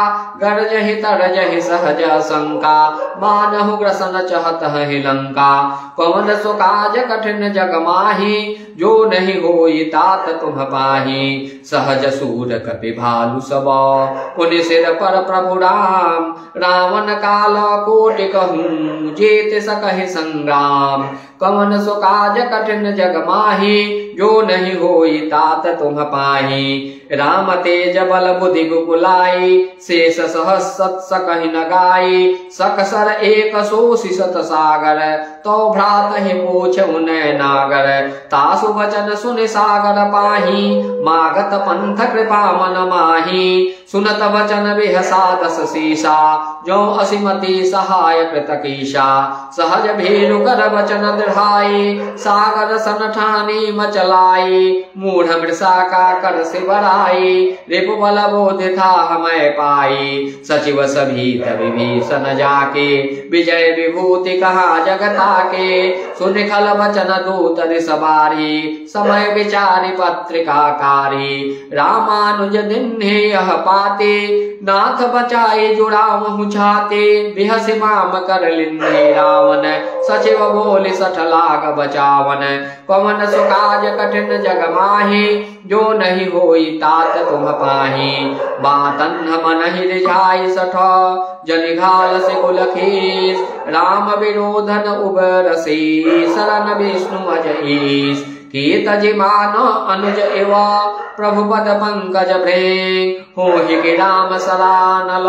गरजहि तरजहि सहज शंका मानहु ग्रसन चहतहि लंका पवन सो काज कठिन जग माही जो नहीं होई तात तुम पाही सहज सूर कपि भालु सब पुनि सिर पर प्रभु राम रावण काल कोटि कहूँ जेत सकहि संग्राम पवन सो काज कठिन जग माही जो नहीं होई तात तुम पाही राम तेज बल बुद्धि गुकुलाई शेष सहस सत सकहि न गाई सकसर एक सोषि सत सागर तो भ्रात ही पूछ उनय नागर तासु वचन सुनि सागर पाही मागत पंथ कृपा मन माही सुनत वचन बिहसा दस शीशा जो असिमति सहाय कृतकीशा सहज भेलु कर वचन दृढ़ाई सागर सन ठानी मचलाई मूढ़ मृषा का कर से बराई रिपु बल बोध था हमें पाई सचिव सभीत विभीषण जाके विजय विभूति कहा जगता के सुनि खल वचन दूत सवारी समय विचारी पत्रिका कारी रामानुज दिन्हे यह पाते नाथ बचाए जुड़ा मुझाते बिहसि माम कर लिन्हे रावण सचिव बोले सठ लाग बचावन पवन सो काज कठिन जग माही जो नहीं होई तात तुम पाही बातन मन ही रिझाई सठ जनिघाल से कुलखेस राम विरोधन उबर से शरण विष्णु अजईस के तजिमान अनुज एवा प्रभु पद पंकज भ्रेंग हो हि राम सरानल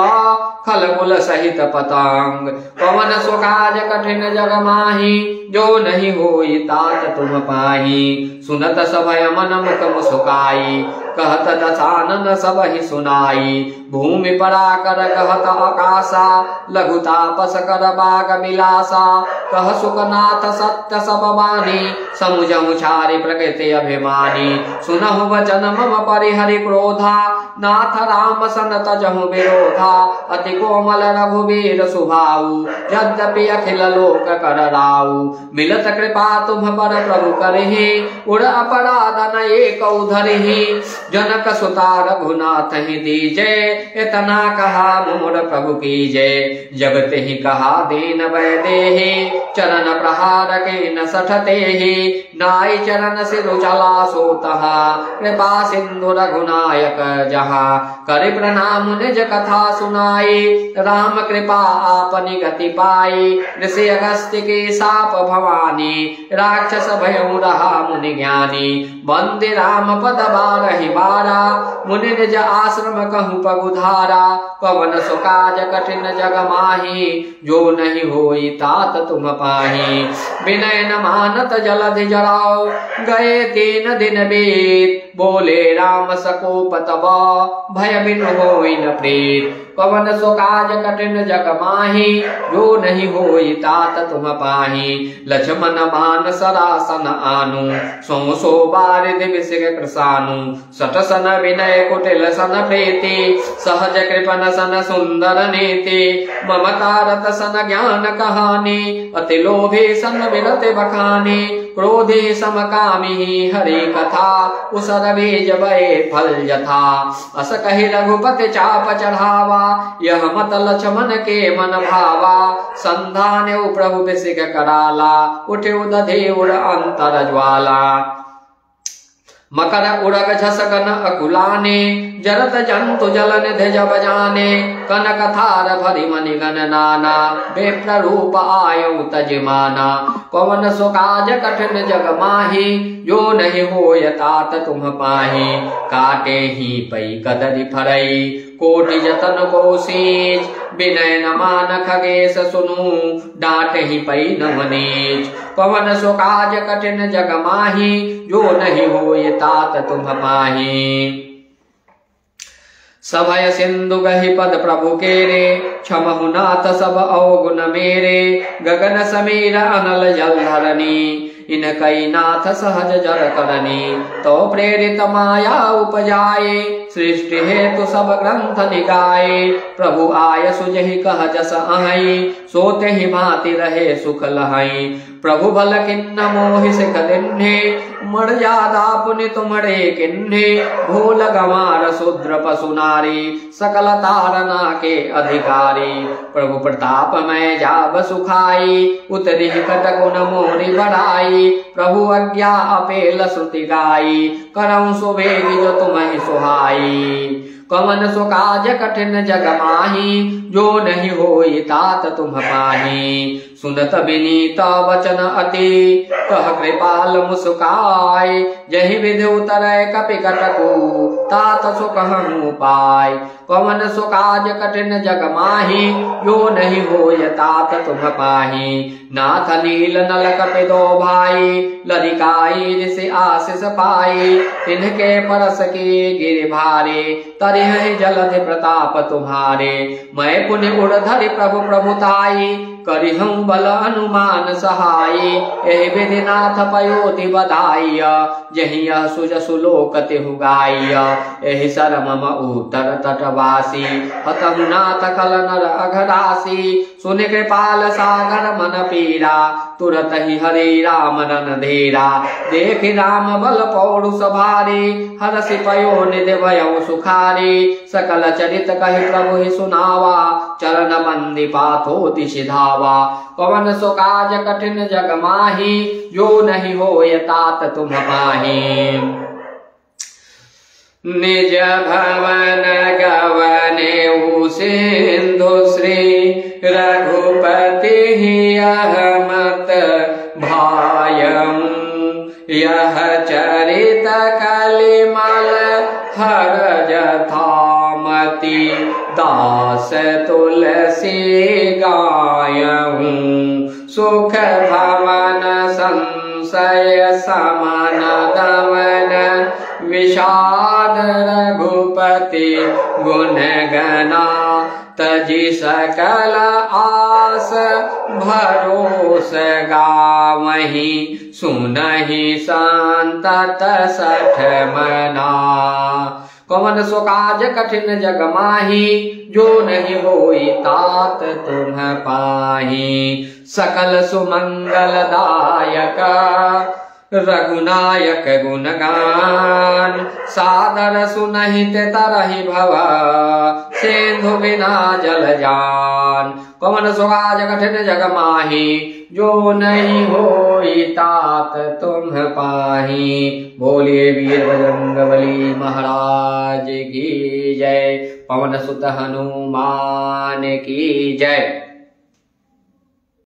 खल कुल सहित पतंग पवन सो काज कठिन जग माही जो नहीं होई तात तुम पाही सुनत सभय मन मुख मुस्काई कहत दशानन सब ही सुनाई भूमि पराकर कहत आकाशा लघु तापस कर बाग मिलासा कह सुखनाथ सत्य सब बानी समुझ मुछारी प्रकृति अभिमानी सुनहु वचन मम परिहरि क्रोधा नाथ राम सन तजहु विरोधा अति कोमल रघुवीर सुभाऊ यद्यपि अखिल लोक कर राऊ मिलत कृपा तुम पर प्रभु करहि उड़ अपराध न एक उधरहि जनक सुता रघुनाथ ही दीजे इतना कहा मोर प्रभु की जय जगत ही कहा दीन वैदेहि चरण प्रहार के न सठते ही नाई चरण सिरु चला सोतहा कृपा सिंधु रघुनायक जहा करि प्रणाम निज कथा सुनाई राम कृपा आपनि गति पाई ऋषि अगस्त्य के साप भवानी राक्षस भयउ रहा मुनि ज्ञानी वंदे राम पद बारहि बारा मुनि निज आश्रम कहूँ पगुधारा पवन सो काज कठिन जग माही जो नहीं होई तात तुम पाही विनय न मानत जलधि जराओ गए 3 दिन बीत बोले राम सकोप तब भय बिनु होई न प्रीत पवन सो काज कठिन जग माही जो नहीं होई तात तुम पाही लक्ष्मण मान सरासन आनु सो बारिधि विसिग कृसानु सठ सन विनय कुटिल सन प्रीति सहज कृपन सन सुंदर नीति ममता रत सन ज्ञान कहानी अति लोभे सन विरत बखानी क्रोधे समकामी हरि कथा उसर बीज भय फल यथा अस कहि रघुपति चाप चढ़ावा यह मत लक्ष्मण के मन भावा संधान प्रभु विसिक कराला उठे दधे उड़ अंतर ज्वाला मकर उड़ग झसकन अकुलाने, जरत जंतु जल निधि जब जाने, कनक थार भरि मणि गण नाना, विप्र रूप आयु तजमाना। कवन सो काज कठिन जग माही, जो नहीं होय तात तुम पाही। काटे ही पई कदरि फरई, कोटि जतन को सींच, विनय न मान खगेश सुनु, डांट ही पई नव नीच। पवन सो काज कठिन जग माही, जो नहीं होय तात तुम पाही। सभय सिंधु गहि पद प्रभु केरे, क्षमहु नाथ सब अवगुण मेरे। गगन समीर अनल जल धरनी, इनकई नाथ सहज जर करनी। तो प्रेरित माया उपजाए, सृष्टि हेतु सब ग्रंथ निगाए। प्रभु आय सुजहि कह जस अहै, सोते ही भांति रहे सुख लहै। प्रभु भल किन्न मोहि सिख दिन्हे, मर्यादा पुनि तुमरे किन्हे। भूल गंवार शूद्र पशु नारी, सकल तारना के अधिकारी। प्रभु प्रताप मैं जाब सुखाई, उतरी कटक गुण मोरी बढ़ाई। प्रभु आज्ञा अपेल श्रुति गाई, करऊं सुबेगी जो तुम्हें सुहाई। कवन सो काज कठिन जग माही, जो नहीं होई तात तुम पाही। सुनत विनीत वचन अति, कह कृपाल मुस्काय। जहि विधि उतरै कपि कटकु, तात सो कहूँ पाय। कवन सो काज कठिन जग माही, जो नहीं होय तात तुम पाही। नाथ नील नल कपि दो भाई, लरिकाई ऋषि आशीष पाई। तिनके परस के गिर भारे, तरिह जलधि प्रताप तुम्हारे। मैं पुनि उड़धरि प्रभु प्रभुताई, करिहूँ बल अनुमान सहाई। एहि विधि नाथ पयोति बधाई, जहि यह सुज सुलोक तिहु गाय। एहि सर मम उत्तर तटवासी, हतहु नाथ कल नर अघरासी। सुनि कृपाल सागर मन पीरा, तुरत ही हरे राम रन धीरा। देखि राम बल पौरुष भारी, हरसि पयो निधि भयउ सुखारी। सकल चरित कहि प्रभु ही सुनावा, चरण बंदी पाथोति सिधावा। कवन सो काज कठिन जग माही, जो नहीं होय तात तुम पाही। निज भवन गवनेउ सिंधु श्री, रघुपति ही अहमत भायऊ। यह चरित कलिमल हरज थामति, दास तुलसी गायऊ। सुख भवन संशय समन दमन, विषाद रघुपति गुण गना। तजि सकल आस भरोस गावहीं, सुनहि संतत सठ मना। कवन सो काज कठिन जग माही, जो नहीं होई तात तुम पाही। सकल सुमंगल दायक, रघुनायक गुणगान। सादर सुनहित तरहि भव, सिंधु बिना जल जान। कवन सो काज कठिन जग माही, जो नहीं होई तात तुम पाही। बोलिए वीर बजरंगबली महाराज की जय, पवन सुत हनुमान की जय।